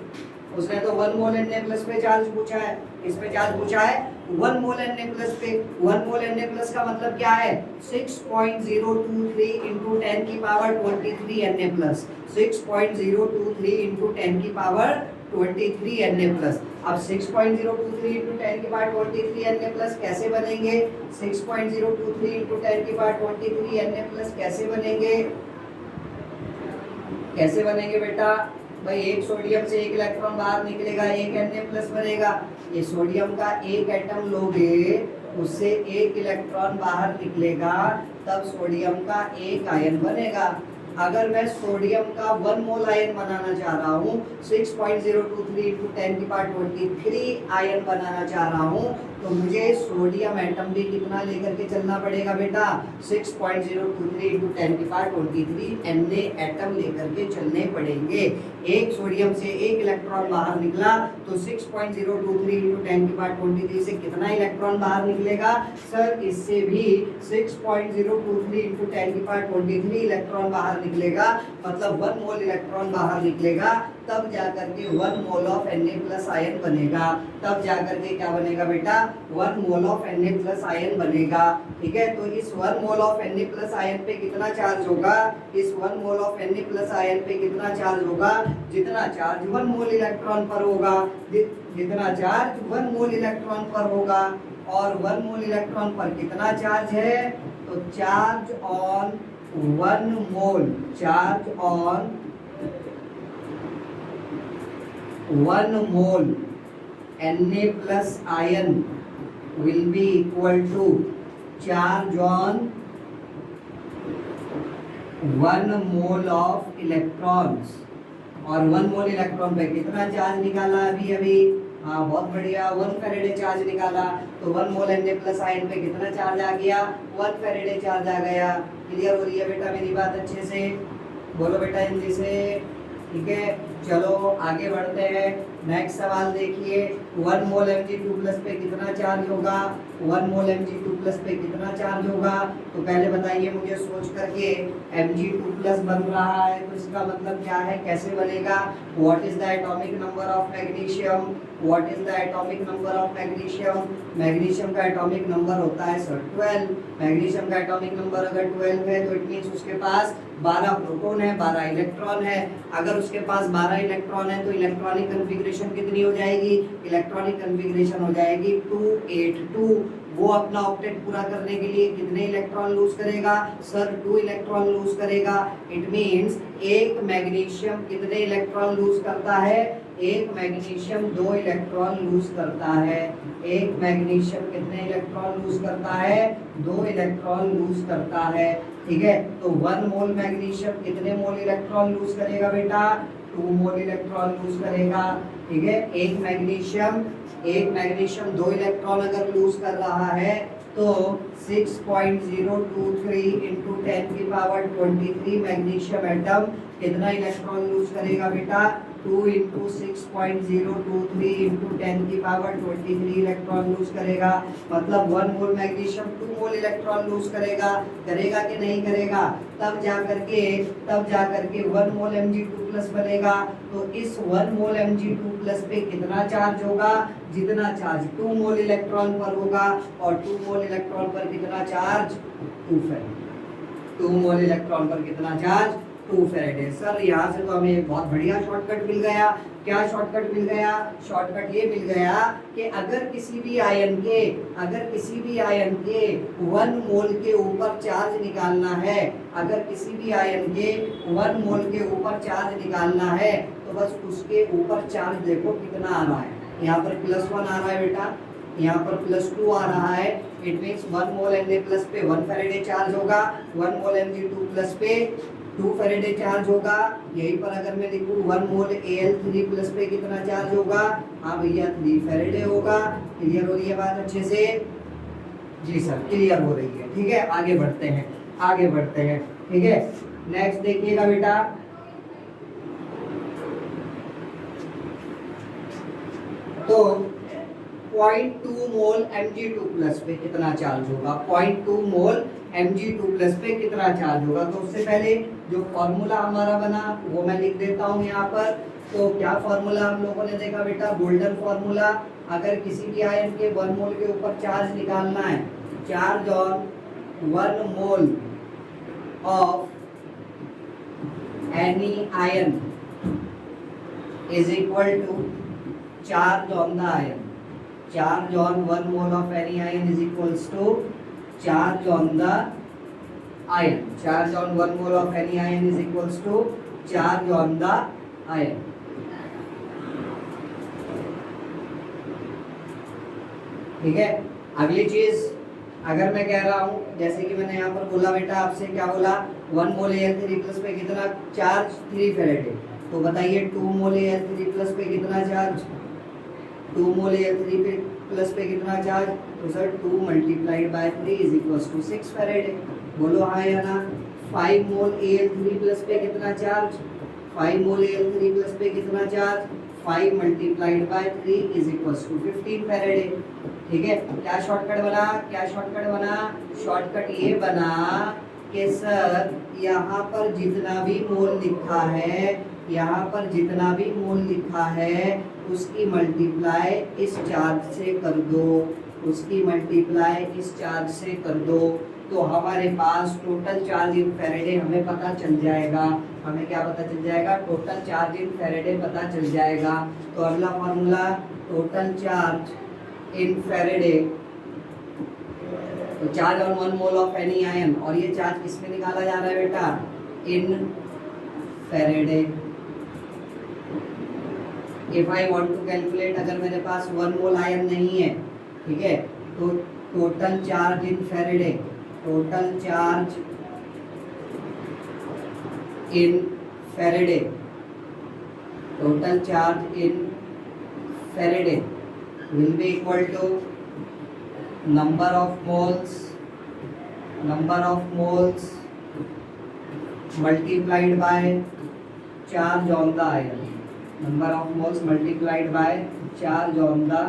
उसने तो 1 मोल Na प्लस पे चार्ज पूछा है, इस पे चार्ज पूछा है 1 मोल Na प्लस पे। 1 मोल Na प्लस का मतलब क्या है, 6.023 इंटू 10 की पावर 23 Na प्लस, 6.023 इंटू 10 की पावर 23 Na प्लस। अब 6.023 इंटू 10 की पावर 23 Na प्लस कैसे बनेंगे, 6.023 इंटू 10 की पावर 23 Na प्लस कैसे बनेंगे, कैसे बनेंगे बेटा भाई, एक सोडियम से एक इलेक्ट्रॉन बाहर निकलेगा, एक Na प्लस बनेगा। ये सोडियम का एक एटम लोगे, उससे एक इलेक्ट्रॉन बाहर निकलेगा, तब सोडियम का एक आयन बनेगा। अगर मैं सोडियम का 1 मोल आयन बनाना चाह रहा हूँ, 6.023 इंटू 10 की पावर 23 आयन बनाना चाह रहा हूँ, तो मुझे सोडियम एटम भी कितना लेकर के चलना पड़ेगा बेटा, 6.023 इंटू 10 की पावर 23 Na एटम लेकर के चलने पड़ेंगे। एक सोडियम से एक इलेक्ट्रॉन बाहर निकला, तो 6.023 इंटू 10 की पावर 23 से कितना इलेक्ट्रॉन बाहर निकलेगा, सर इससे भी 6.023 इंटू 10 की पावर 23 इलेक्ट्रॉन बाहर निकलेगा, मतलब 1 मोल इलेक्ट्रॉन बाहर निकलेगा, तब जाकर के 1 mole of Na plus ion बनेगा। तब जाकर के क्या बनेगा बेटा, 1 mole of Na plus ion बनेगा। ठीक है, तो इस 1 mole of Na plus ion पे कितना चार्ज होगा, इस 1 mole of Na plus ion पे कितना चार्ज होगा, जितना चार्ज 1 मोल इलेक्ट्रॉन पर होगा, जितना चार्ज 1 मोल इलेक्ट्रॉन पर होगा। और 1 मोल इलेक्ट्रॉन पर कितना चार्ज है? तो charge on 1 mole, charge on 1 mole Na plus ion will be equal to charge on 1 mole of electrons. और 1 मोल इलेक्ट्रॉन पे कितना चार्ज निकाला अभी? हाँ बहुत बढ़िया, 1 फेरेडे चार्ज निकाला। तो 1 मोल Na प्लस आयन पे कितना चार्ज आ गया? 1 फेरेडे चार्ज आ गया। क्लियर हो रही है बेटा मेरी बात अच्छे से? बोलो बेटा हिंदी से। ठीक है, चलो आगे बढ़ते हैं। नेक्स्ट सवाल देखिए, 1 मोल Mg2 प्लस पे कितना चार्ज होगा? 1 मोल Mg2 प्लस पे कितना चार्ज होगा? तो पहले बताइए मुझे सोच करके। Mg2 प्लस बन रहा है तो इसका मतलब क्या है, कैसे बनेगा? What is the atomic number of magnesium? What is the atomic number of magnesium? Magnesium का एटॉमिक नंबर होता है सर 12। मैग्नीशियम का एटॉमिक नंबर अगर 12 है तो इट मींस उसके पास 12 प्रोटॉन है, 12 इलेक्ट्रॉन है। अगर उसके पास 12 इलेक्ट्रॉन है तो इलेक्ट्रॉनिक कन्फिग्रेशन कितनी हो जाएगी? इलेक्ट्रॉनिक कन्फिग्रेशन हो जाएगी 282। वो अपना ऑक्टेट पूरा करने के लिए कितने इलेक्ट्रॉन लूज करेगा? सर 2 इलेक्ट्रॉन लूज करेगा। इट मींस एक मैग्नीशियम कितने इलेक्ट्रॉन लूज करता है? एक मैग्नीशियम 2 इलेक्ट्रॉन लूज करता है। एक मैग्नीशियम कितने इलेक्ट्रॉन लूज करता है? 2 इलेक्ट्रॉन लूज करता है। ठीक है, तो 1 मोल मैग्नीशियम कितने मोल इलेक्ट्रॉन लूज करेगा बेटा? 2 मोल इलेक्ट्रॉन लूज करेगा। ठीक है, एक मैग्नीशियम 2 इलेक्ट्रॉन अगर लूज कर रहा है तो 6.023 इंटू 10 की पावर 23 मैग्नीशियम एटम कितना इलेक्ट्रॉन लूज करेगा बेटा? 2 इंटू 6.023 इंटू 10 की पावर 23 इलेक्ट्रॉन लूज करेगा। मतलब 1 मोल मैग्नीशियम 2 मोल इलेक्ट्रॉन लूज करेगा। करेगा कि नहीं करेगा? तब जा करके 1 मोल Mg2 प्लस बनेगा। तो इस 1 मोल Mg2 प्लस पे कितना चार्ज होगा? जितना चार्ज 2 मोल इलेक्ट्रॉन पर होगा। और 2 मोल इलेक्ट्रॉन पर कितना चार्ज? 2 फेरेडे। 2 मोल इलेक्ट्रॉन पर कितना चार्ज? 2 फेरेडे। सर यहाँ से तो हमें एक बहुत बढ़िया शॉर्टकट मिल गया। क्या शॉर्टकट मिल गया? शॉर्टकट ये मिल गया कि अगर किसी भी आयन के 1 मोल के ऊपर चार्ज निकालना है, अगर किसी भी आयन के 1 मोल के ऊपर चार्ज निकालना है तो बस उसके ऊपर चार्ज देखो कितना आ रहा है। यहाँ पर +1 आ रहा है बेटा, यहाँ पर +2 आ रहा है। It means 1 mole Na plus पे 1 फेरेडे चार्ज होगा, 1 मोल Mg2 प्लस पे 2 फेरेडे चार्ज होगा। यहीं पर अगर मैं लिखूं 1 मोल Al3 प्लस पे कितना चार्ज होगा? हाँ भैया 3 फेरेडे होगा। क्लियर हो रही है बात अच्छे से? जी सर क्लियर हो रही है। ठीक है, आगे बढ़ते हैं। ठीक है, नेक्स्ट देखिएगा बेटा, तो 0.2 मोल Mg2 प्लस पे कितना चार्ज होगा? 0.2 मोल Mg2 प्लस पे कितना चार्ज होगा? तो उससे पहले जो फॉर्मूला हमारा बना वो मैं लिख देता हूँ यहाँ पर। तो क्या फॉर्मूला हम लोगों ने देखा बेटा? Golden formula. अगर किसी भी आयन के 1 मोल के ऊपर चार्ज निकालना है, charge on 1 mole of any ion is equal to charge on the ion. Charge on 1 mole of any ion is equals to charge on the ion. Charge on 1 mole of any ion is equals to charge on the ion. ठीक है, अगली चीज अगर मैं कह रहा हूं, जैसे कि मैंने यहाँ पर बोला बेटा आपसे, क्या बोला? 1 मोल Al3 प्लस पे कितना चार्ज? 3 फेरेडे। तो बताइए 2 मोल Al3 प्लस पे कितना चार्ज? 2 मोल Al3 प्लस पे कितना चार्ज? तो sir 2 multiplied by 3 is equals to 6 faraday. बोलो हाँ या ना? 5 मोल Al3 प्लस पे कितना चार्ज? 5 मोल Al3 प्लस पे कितना charge? 5 multiplied by 3 is equals to 15 faraday. ठीक है, क्या शॉर्टकट बना? शॉर्टकट ये बना कि सर यहाँ पर जितना भी लिखा है उसकी मल्टीप्लाई इस चार्ज से कर दो। तो हमारे पास टोटल चार्ज इन फेरेडे हमें पता चल जाएगा। हमें क्या पता चल जाएगा? टोटल चार्ज इन फेरेडे पता चल जाएगा। तो अगला formula, total charge in Faraday तो charge on 1 mole of any ion, और ये चार्ज किस में निकाला जा रहा है बेटा, in Faraday. If I want to calculate, अगर मेरे पास 1 मोल आयन नहीं है, ठीक है, तो total charge in Faraday, total charge in Faraday, total charge in Faraday will be equal to number of moles multiplied by charge on the ion, number of moles multiplied by charge on the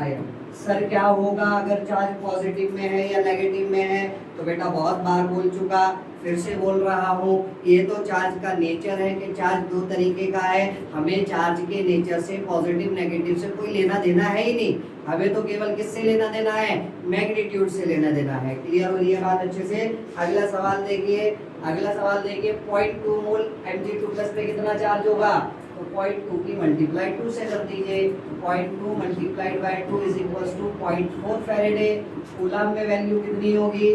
ion। Sir क्या होगा अगर charge positive में है या negative में है, तो बेटा बहुत बार बोल चुका, फिर से बोल रहा हूँ, ये तो चार्ज का नेचर है कि चार्ज दो तरीके का है, हमें चार्ज के नेचर से पॉजिटिव नेगेटिव से कोई लेना देना है ही नहीं, हमें तो केवल किससे लेना देना है, मैग्नीट्यूड से लेना देना है। क्लियर हो रही है बात अच्छे से? अगला सवाल देखिए, 0.2 मोल Mg2+ पे कितना चार्ज होगा, तो 0.2 की मल्टीप्लाई 2 से कर दीजिए, 0.2 multiplied by 2 is equals to 0.4 Faraday. Coulomb में वैल्यू कितनी होगी,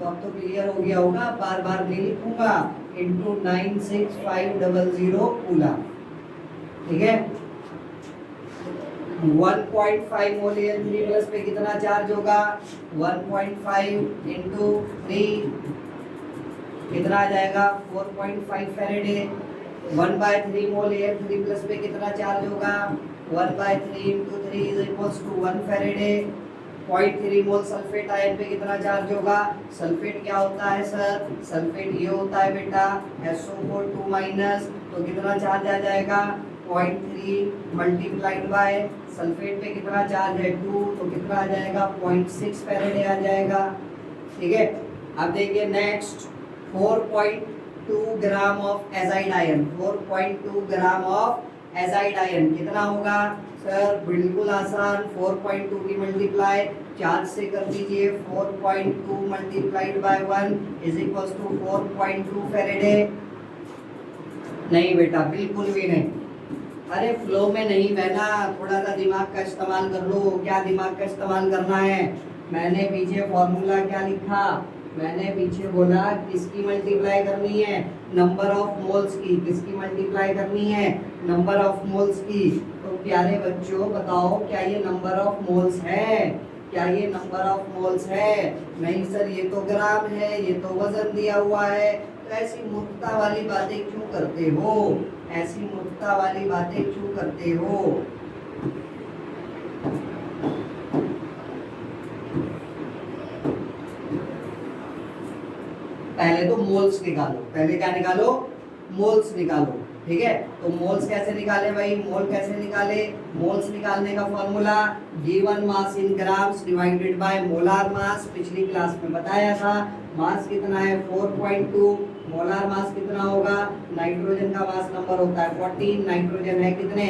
तो अब तो क्लियर हो गया होगा, बार बार नहीं लिखूंगा, इंटू 96500 कूलम, ठीक है। 1.5 मोल Mg+ पे कितना चार्ज होगा, 1.5 इंटू 3 कितना आ जाएगा, 4.5 फैरेडे। 1/3 मोल Am3+ पे कितना चार्ज होगा, 1/3 into 3 is equals to 1 faraday. 0.3 mole sulphate ion पे कितना चार्ज होगा, सल्फेट क्या होता है सर, सल्फेट ये होता है बेटा SO4 तो कितना चार्ज आ जाएगा, 0.3 मल्टीप्लाइड बाय सल्फेट पे कितना चार्ज है 2, तो कितना आ जाएगा 0.6 फैरेडे आ जाएगा, ठीक है। अब देखिए next, 4.2 gram of azide ion, 4.2 gram of azide ion कितना होगा सर, बिल्कुल आसान, 4.2 की मल्टीप्लाई चार्ज से कर दीजिए, 4.2 multiplied by 1 is equals to 4.2 faraday. नहीं बेटा बिल्कुल भी नहीं, अरे फ्लो में नहीं बहना, थोड़ा सा दिमाग का इस्तेमाल कर लो। क्या दिमाग का इस्तेमाल करना है, मैंने पीछे फॉर्मूला क्या लिखा, मैंने पीछे बोला किसकी मल्टीप्लाई करनी है, नंबर ऑफ मोल्स की, किसकी मल्टीप्लाई करनी है, नंबर ऑफ मोल्स की। तो प्यारे बच्चों बताओ क्या ये नंबर ऑफ मोल्स है, क्या ये नंबर ऑफ मोल्स है, नहीं सर ये तो ग्राम है, ये तो वजन दिया हुआ है। तो ऐसी मूर्खता वाली बातें क्यों करते हो, ऐसी मूर्खता वाली बातें क्यों करते हो। पहले तो मोल्स निकालो, पहले क्या निकालो, मोल्स निकालो, ठीक है। तो मोल्स कैसे निकाले भाई, मोल कैसे निकाले, मोल्स निकालने का formula given mass in grams divided by molar mass, पिछली क्लास में बताया था। मास कितना है 4.2, मोलार मास कितना होगा, नाइट्रोजन का मास नंबर होता है 14, नाइट्रोजन है कितने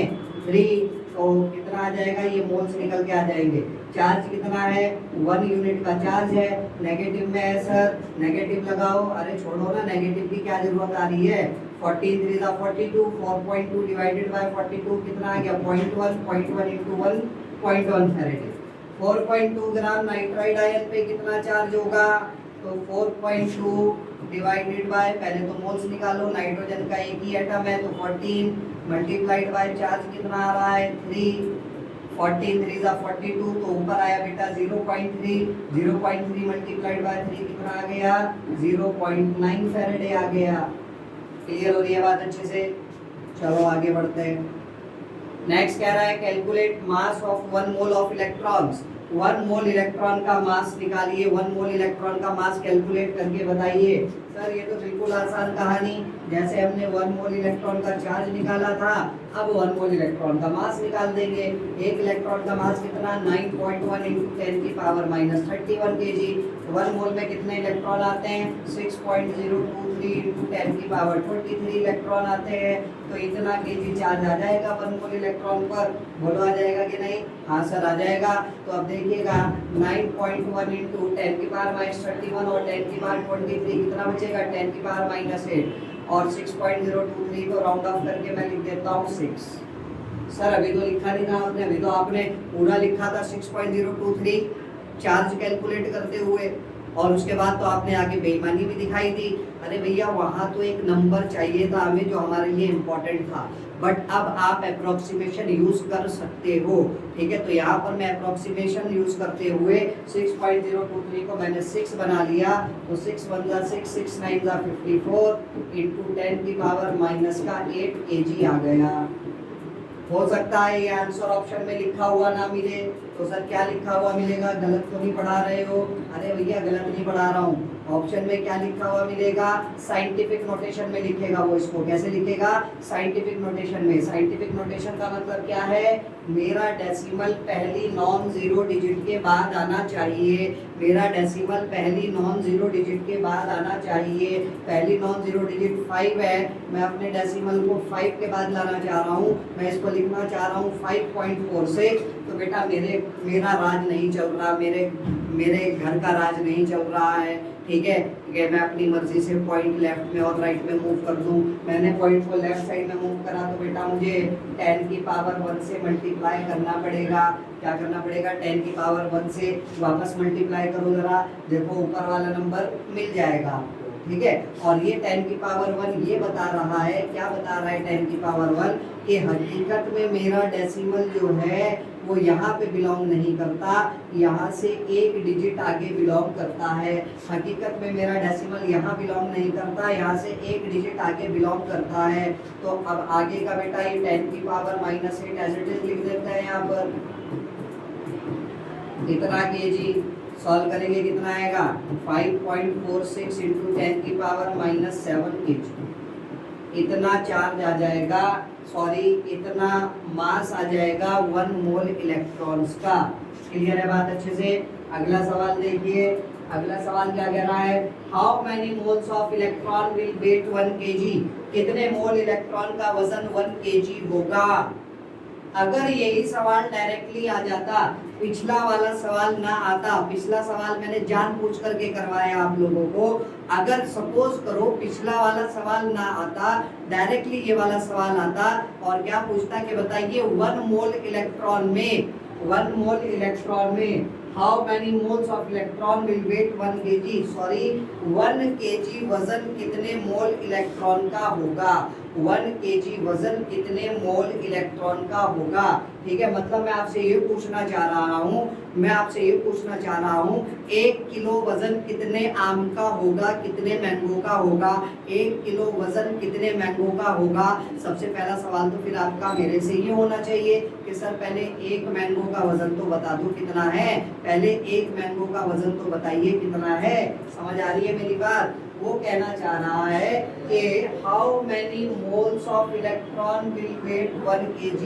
3, तो कितना आ जाएगा, ये मोल्स निकल के आ जाएंगे। चार्ज कितना है 1 यूनिट का चार्ज है, नेगेटिव में है सर, नेगेटिव लगाओ, अरे छोड़ो ना, नेगेटिव की क्या जरूरत आ रही है, 14 3 42, 4.2 डिवाइडेड बाय 42 कितना आ गया 0.1 इंटू 1.1 फैरेडे। 4.2 ग्राम नाइट्राइड आयन पे कितना चार्ज होगा, तो 4.2 डिवाइडेड बाय, पहले तो मोल्स निकालो, नाइट्रोजन का एक ही एटम है तो 14 मल्टीप्लाइड बाय चार्ज कितना आ रहा है 3, 14 3 42, तो ऊपर आया बेटा 0.3, 0.3 मल्टीप्लाइड बाय 3 कितना आ गया 0.9 फैरेडे आ गया। क्लियर हो रही है बात अच्छे से, चलो आगे बढ़ते हैं। नेक्स्ट कह रहा है calculate mass of 1 mole of electrons, 1 mole electron का मास निकालिए, 1 मोल इलेक्ट्रॉन का मास कैलकुलेट करके बताइए। सर ये तो बिल्कुल आसान कहानी, जैसे हमने 1 मोल इलेक्ट्रॉन का चार्ज निकाला था, अब 1 मोल इलेक्ट्रॉन का मास निकाल देंगे। एक इलेक्ट्रॉन का मास कितना 9.1 इंटू 10 की पावर -31 kg। 1 मोल में कितने इलेक्ट्रॉन आते हैं 6.023 इंटू 10 की पावर 23 इलेक्ट्रॉन आते हैं, तो इतना kg चार्ज आ जाएगा 1 मोल इलेक्ट्रॉन पर, बोलो आ जाएगा कि नहीं, हाँ सर आ जाएगा। तो अब देखिएगा 9.1 इंटू 10 की पावर -31 और 10 की पावर 23 कितना बचेगा 10 की पावर -8 और 6.023 को राउंड ऑफ करके मैं लिख देता हूँ 6। सर अभी तो लिखा नहीं था आपने, अभी तो आपने पूरा लिखा था 6.023 चार्ज कैलकुलेट करते हुए, और उसके बाद तो आपने आगे बेईमानी भी दिखाई दी। अरे भैया वहाँ तो एक नंबर चाहिए था हमें जो हमारे लिए इम्पोर्टेंट था, बट अब आप अप्रोक्सीमेशन यूज कर सकते हो। ठीक है, तो यहाँ पर मैं अप्रोक्सीमेशन यूज करते हुए 6.023 को मैंने 6 बना लिया, तो 6 1 जा 6, 6 9 जा 54 इंटू 10 की पावर माइनस का 8 kg आ गया। हो सकता है ये आंसर ऑप्शन में लिखा हुआ ना मिले, तो सर क्या लिखा हुआ मिलेगा, गलत तो नहीं पढ़ा रहे हो? अरे भैया गलत नहीं पढ़ा रहा हूँ, ऑप्शन में क्या लिखा हुआ मिलेगा, साइंटिफिक नोटेशन में लिखेगा वो। इसको कैसे लिखेगा, साइंटिफिक नोटेशन में। साइंटिफिक नोटेशन का मतलब क्या है, मेरा डेसिमल पहली नॉन जीरो डिजिट के बाद आना चाहिए, मेरा डेसिमल पहली नॉन जीरो डिजिट के बाद आना चाहिए। पहली नॉन जीरो डिजिट 5 है, मैं अपने डेसिमल को 5 के बाद लाना चाह रहा हूँ, मैं इसको लिखना चाह रहा हूँ 5.46। तो बेटा मेरा राज नहीं चल रहा, मेरे घर का राज नहीं चल रहा है। ठीक है, मैं अपनी मर्जी से पॉइंट लेफ्ट में और राइट में मूव कर दूं। मैंने पॉइंट को लेफ्ट साइड में मूव करा तो बेटा मुझे 10 की पावर 1 से मल्टीप्लाई करना पड़ेगा। क्या करना पड़ेगा, 10 की पावर 1 से वापस मल्टीप्लाई करो जरा, देखो ऊपर वाला नंबर मिल जाएगा आपको। ठीक है, और ये 10 की पावर 1 ये बता रहा है, क्या बता रहा है 10 की पावर 1, कि हकीकत में मेरा डेसिमल जो है वो यहाँ पे बिलोंग नहीं करता, यहाँ से एक डिजिट आगे बिलोंग करता है। हकीकत में मेरा डेसिमल यहाँ बिलोंग नहीं करता, यहाँ से एक डिजिट आगे बिलोंग करता है। तो अब आगे का बेटा ये 10 की power minus 8 as it is लिख देते हैं यहाँ पर। इतना केजी सॉल्व करेंगे कितना आएगा, 5.46 इंटू 10 की पावर माइनस 7 केजी। इतना चार्ज आ जाएगा, सॉरी इतना मास आ जाएगा 1 मोल इलेक्ट्रॉन्स का। क्लियर है बात अच्छे से? अगला सवाल देखिए, अगला सवाल क्या कह रहा है, how many moles of electron will weigh 1 kg। कितने मोल इलेक्ट्रॉन का वजन 1 kg होगा। अगर यही सवाल डायरेक्टली आ जाता, पिछला वाला सवाल ना आता, पिछला सवाल मैंने जानबूझ करके करवाया आप लोगों को, अगर सपोज करो पिछला वाला सवाल ना आता, डायरेक्टली ये वाला सवाल आता और क्या पूछता कि बताइए 1 मोल इलेक्ट्रॉन में, 1 मोल इलेक्ट्रॉन में how many moles of electron will weigh 1 kg, sorry 1 kg वजन कितने मोल इलेक्ट्रॉन का होगा, 1 kg वजन कितने मोल इलेक्ट्रॉन का होगा। ठीक है, मतलब मैं आपसे ये पूछना चाह रहा हूँ, मैं आपसे ये पूछना चाह रहा हूँ 1 किलो वजन कितने आम का होगा, कितने मैंगो का होगा, 1 किलो वजन कितने मैंगो का होगा। सबसे पहला सवाल तो फिर आपका मेरे से ये होना चाहिए कि सर पहले एक मैंगो का वजन तो बता दो कितना है, पहले एक मैंगो का वजन तो बताइए कितना है। समझ आ रही है मेरी बात? वो कहना चाह रहा है कि how many moles of electron will weigh 1 kg,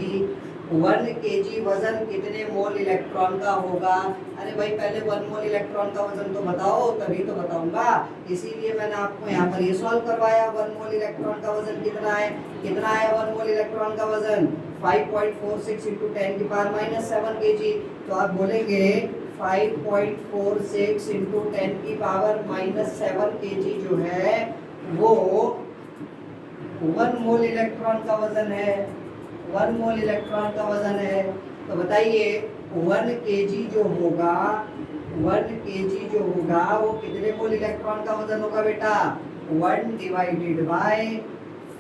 1 kg वजन कितने मोल इलेक्ट्रॉन का होगा। अरे भाई पहले 1 मोल इलेक्ट्रॉन का वजन तो बताओ, तभी तो बताऊंगा, इसीलिए मैंने आपको यहाँ पर ये सॉल्व करवाया। 1 मोल इलेक्ट्रॉन का वजन कितना है, कितना है 1 मोल इलेक्ट्रॉन का वजन, 5.46 इंटू 10 की पावर माइनस 7 kg। तो आप बोलेंगे 5.46 इंटू 10 की पावर माइनस 7 kg जो है वो 1 मोल इलेक्ट्रॉन का वजन है, 1 मोल इलेक्ट्रॉन का वजन है। तो बताइए 1 kg जो होगा, 1 kg जो होगा वो कितने मोल इलेक्ट्रॉन का वजन होगा बेटा, 1 डिवाइडेड बाय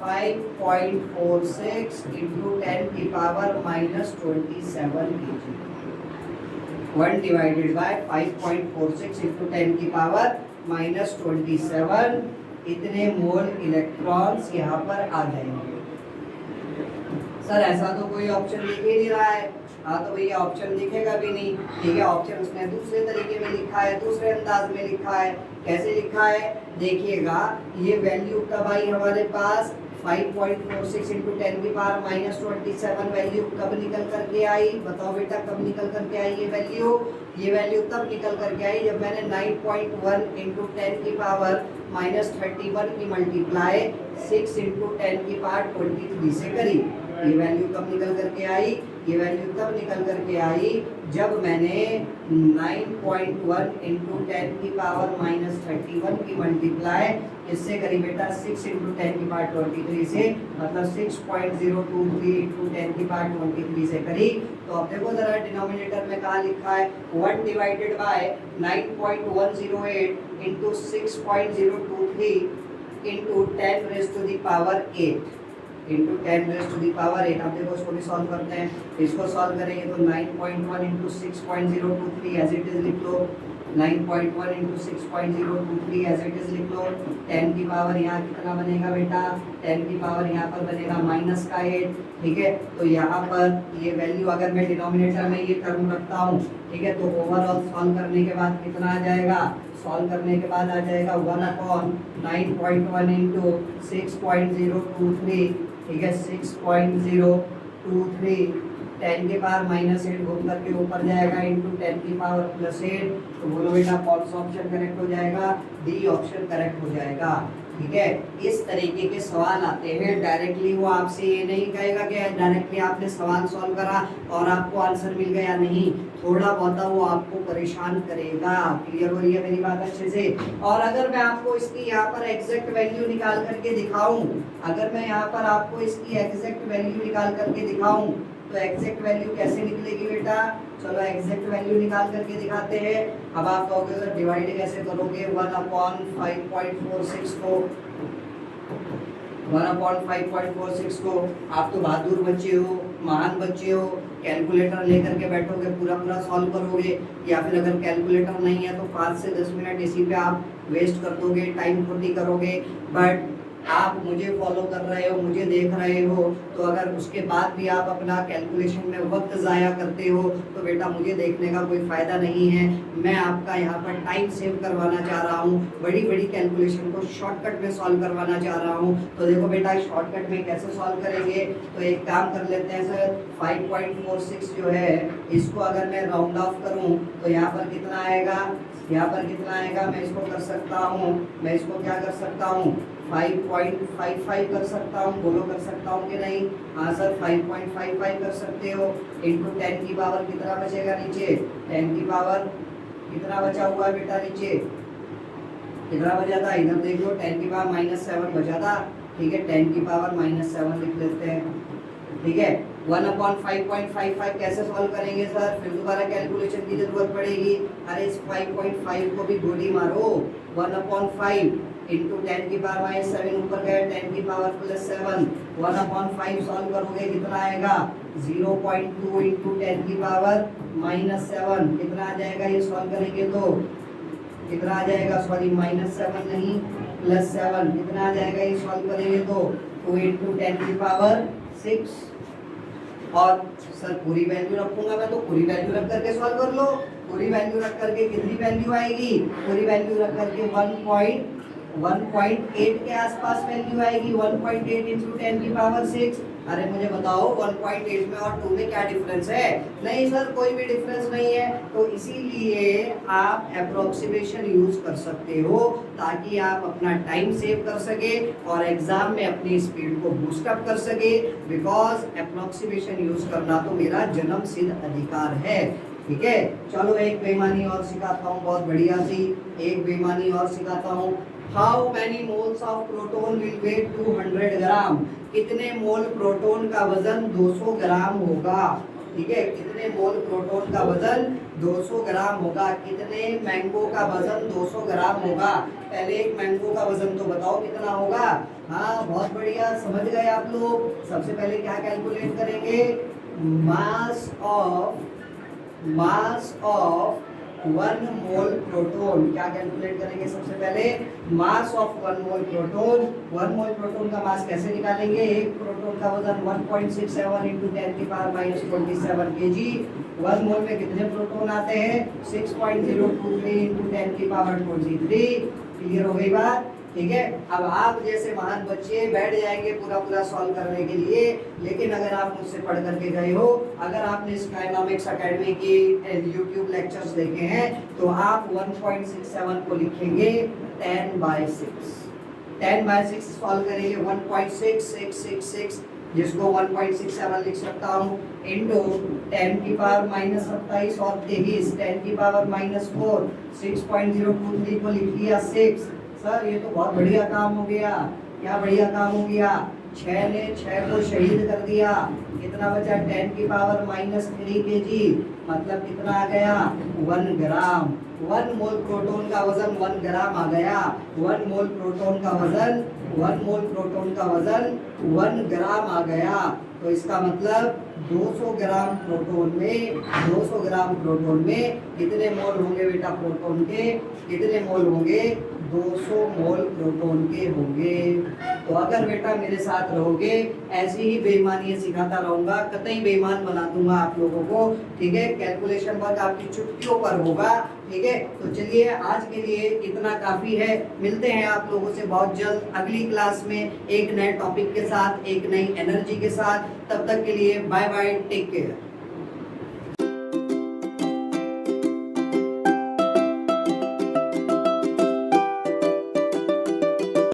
5.46 इंटू 10 की power minus 27 kg। 1 divided bye 5.46 into 10 की पावर माइनस 27, इतने मोल इलेक्ट्रॉन्स यहाँ पर आ जाएंगे। सर ऐसा तो कोई ऑप्शन दिख ही नहीं रहा है। हाँ तो भैया ऑप्शन दिखेगा भी नहीं। ठीक है, ऑप्शन उसने दूसरे तरीके में लिखा है, दूसरे अंदाज में लिखा है। कैसे लिखा है देखिएगा, ये वैल्यू कब आई हमारे पास, 5.46 इंटू 10 की पावर माइनस 27 वैल्यू कब निकल करके आई, बताओ बेटा कब निकल करके आई ये वैल्यू। ये वैल्यू तब निकल करके आई जब मैंने 9.1 इंटू 10 की पावर माइनस 31 की मल्टीप्लाई 6 इंटू 10 की पावर 23 से करी। ये वैल्यू कब निकल करके आई, ये वैल्यू तब निकल करके आई जब मैंने 9.1 इंटू 10 की पावर माइनस 31 की मल्टीप्लाई इससे करी बेटा 6 इंटू 10 की पावर 23 से, मतलब 6.023 इंटू 10 की पावर 23 से करी। तो अब देखो जरा डिनोमिनेटर में कहाँ लिखा है 1 divided by 9.108 into 6.023 into 10 raise to the power 8 into 10 raise to the power 8। अब देखो इसको भी सॉल्व करते हैं। इसको सॉल्व करेंगे तो 9.1 इंटू 6.023 एज इट इज लिख लो, 9.1 इंटू 6.023 एज इट इज लिख लो। 10 की पावर यहाँ कितना बनेगा बेटा, 10 की पावर यहाँ पर बनेगा माइनस का 8, ठीक है। तो यहाँ पर ये वैल्यू अगर मैं डिनोमिनेटर में ये टर्म रखता हूँ, ठीक है, तो ओवरऑल सॉल्व करने के बाद कितना आ जाएगा, सॉल्व करने के बाद आ जाएगा 1/9.1 इंटू 6.023, ठीक है, 6.023 10 की पावर माइनस 8 घूम करके ऊपर जाएगा इंटू 10 की पावर प्लस 8। तो बोलो बेटा कौन सा ऑप्शन करेक्ट हो जाएगा, डी ऑप्शन करेक्ट हो जाएगा, ठीक है। इस तरीके के सवाल आते हैं, डायरेक्टली वो आपसे ये नहीं कहेगा कि डायरेक्टली आपने सवाल सॉल्व करा और आपको आंसर मिल गया, नहीं, थोड़ा बहुत वो आपको परेशान करेगा। क्लियर हो रही है मेरी बात अच्छे से। और अगर मैं आपको इसकी यहाँ पर एग्जैक्ट वैल्यू निकाल करके दिखाऊं, अगर मैं यहाँ पर आपको इसकी एग्जैक्ट वैल्यू निकाल करके दिखाऊं तो एग्जैक्ट वैल्यू कैसे निकलेगी बेटा, चलो एग्जैक्ट वैल्यू निकाल करके दिखाते हैं। अब आप कहोगे सर डिवाइड कैसे करोगे, 1/5.46 को 1/5.46 को, आप तो बहादुर बच्चे हो, महान बच्चे हो, कैलकुलेटर लेकर के बैठोगे पूरा पूरा सॉल्व करोगे, या फिर अगर कैलकुलेटर नहीं है तो 5 से 10 मिनट इसी पे आप वेस्ट कर दोगे, टाइम खोटी करोगे। बट आप मुझे फॉलो कर रहे हो, मुझे देख रहे हो, तो अगर उसके बाद भी आप अपना कैलकुलेशन में वक्त ज़ाया करते हो तो बेटा मुझे देखने का कोई फ़ायदा नहीं है। मैं आपका यहाँ पर टाइम सेव करवाना चाह रहा हूँ, बड़ी बड़ी कैलकुलेशन को शॉर्टकट में सॉल्व करवाना चाह रहा हूँ। तो देखो बेटा शॉर्टकट में कैसे सॉल्व करेंगे, तो एक काम कर लेते हैं सर, 5.46 जो है इसको अगर मैं राउंड ऑफ करूँ तो यहाँ पर कितना आएगा, यहाँ पर कितना आएगा, मैं इसको कर सकता हूँ, मैं इसको क्या कर सकता हूँ, 5.55 कर सकता हूँ, बोलो कर सकता हूँ कि नहीं, हाँ सर 5.55 कर सकते हो। इंटू 10 की पावर कितना बचेगा नीचे, 10 की पावर कितना बचा हुआ है बेटा नीचे, कितना बचा था, इधर देख लो, 10 की पावर -7 बचा था, ठीक है, 10 की पावर -7 लिख लेते हैं, ठीक है। 1/5.55 कैसे सॉल्व करेंगे सर, फिर दोबारा कैलकुलेशन की जरूरत पड़ेगी। अरे इस 5.5 को भी गोली मारो, 1/5 इंटू 10 की पावर -7 ऊपर गए 10 की पावर +7, 1/5 सॉल्व करोगे कितना आएगा, 0.2 इंटू 10 की पावर -7 कितना आ जाएगा, ये सॉल्व करेंगे तो कितना आ जाएगा, सॉरी -7 नहीं +7 कितना आ जाएगा, ये सॉल्व करेंगे तो 2 इंटू 10 की पावर 6। और सर पूरी वैल्यू रखूंगा मैं तो पूरी वैल्यू रख करके सॉल्व कर लो, पूरी वैल्यू रख करके कितनी वैल्यू आएगी, पूरी वैल्यू रख करके 1.8 के आसपास वैल्यू आएगी, 1.8 इंटू 10 की पावर 6। अरे मुझे बताओ 1.8 में और 2 में क्या डिफरेंस है, नहीं सर कोई भी डिफरेंस नहीं है। तो इसीलिए आप अप्रोक्सीमेशन यूज कर सकते हो ताकि आप अपना टाइम सेव कर सके और एग्जाम में अपनी स्पीड को बूस्ट अप कर सके, बिकॉज अप्रोक्सीमेशन यूज करना तो मेरा जन्म सिद्ध अधिकार है, ठीक है। चलो एक बेईमानी और सिखाता हूँ, बहुत बढ़िया सी एक बेईमानी और सिखाता हूँ। How many moles of proton will weigh 200 gram, कितने मोल प्रोटोन का वजन 200 ग्राम होगा, ठीक है, कितने मोल प्रोटोन का वजन 200 ग्राम होगा, कितने मैंगो का वजन 200 ग्राम होगा। पहले एक मैंगो का वजन तो बताओ कितना होगा, हाँ बहुत बढ़िया समझ गए आप लोग। सबसे पहले क्या कैलकुलेट करेंगे, मास ऑफ 1 मोल प्रोटोन, क्या कैलकुलेट करेंगे सबसे पहले, mass of 1 mole proton. 1 mole proton का मास कैसे निकालेंगे, एक प्रोटोन का वजन 1.67 इंटू 10 की पावर -27 kg। 1 मोल में कितने प्रोटोन आते हैं, 6.023 इंटू 10 की पावर 23। क्लियर हो गई बात, ठीक है। अब आप जैसे महान बच्चे बैठ जाएंगे पूरा पूरा सॉल्व करने के लिए, लेकिन अगर आप मुझसे पढ़ करके गए हो, अगर आपने स्काइनॉमिक्स एकेडमी की यूट्यूब लेक्चर्स देखे हैं तो आप 1.67 को लिखेंगे 10/6, 10/6 सॉल्व करेंगे, 1.6666 जिसको 1.67 लिख सकता हूँ इंटू 10 की पावर माइनस 27 और 23 10 की पावर माइनस 4 6.023 को लिख दिया 6। सर ये तो बहुत बढ़िया काम हो गया। क्या बढ़िया काम हो गया? 6 ने 6 को शहीद कर दिया। कितना बचा? 10 की पावर माइनस 3 kg, मतलब कितना आ गया? 1 ग्राम। 1 मोल प्रोटॉन का वजन 1 ग्राम आ गया। 1 मोल प्रोटॉन का वजन 1 मोल प्रोटॉन का वजन 1 ग्राम आ गया। तो इसका मतलब 200 ग्राम प्रोटॉन में 200 ग्राम प्रोटॉन में कितने मोल होंगे बेटा प्रोटॉन के? कितने मोल होंगे? 200 मोल प्रोटॉन के होंगे। तो अगर बेटा मेरे साथ रहोगे ऐसी ही बेईमानी सिखाता रहूंगा, कतई बेईमान बना दूंगा आप लोगों को। ठीक है, कैलकुलेशन वर्क आपकी चुटकियों पर होगा। ठीक है, तो चलिए आज के लिए इतना काफी है। मिलते हैं आप लोगों से बहुत जल्द अगली क्लास में एक नए टॉपिक के साथ, एक नई एनर्जी के साथ। तब तक के लिए बाय बाय, टेक केयर।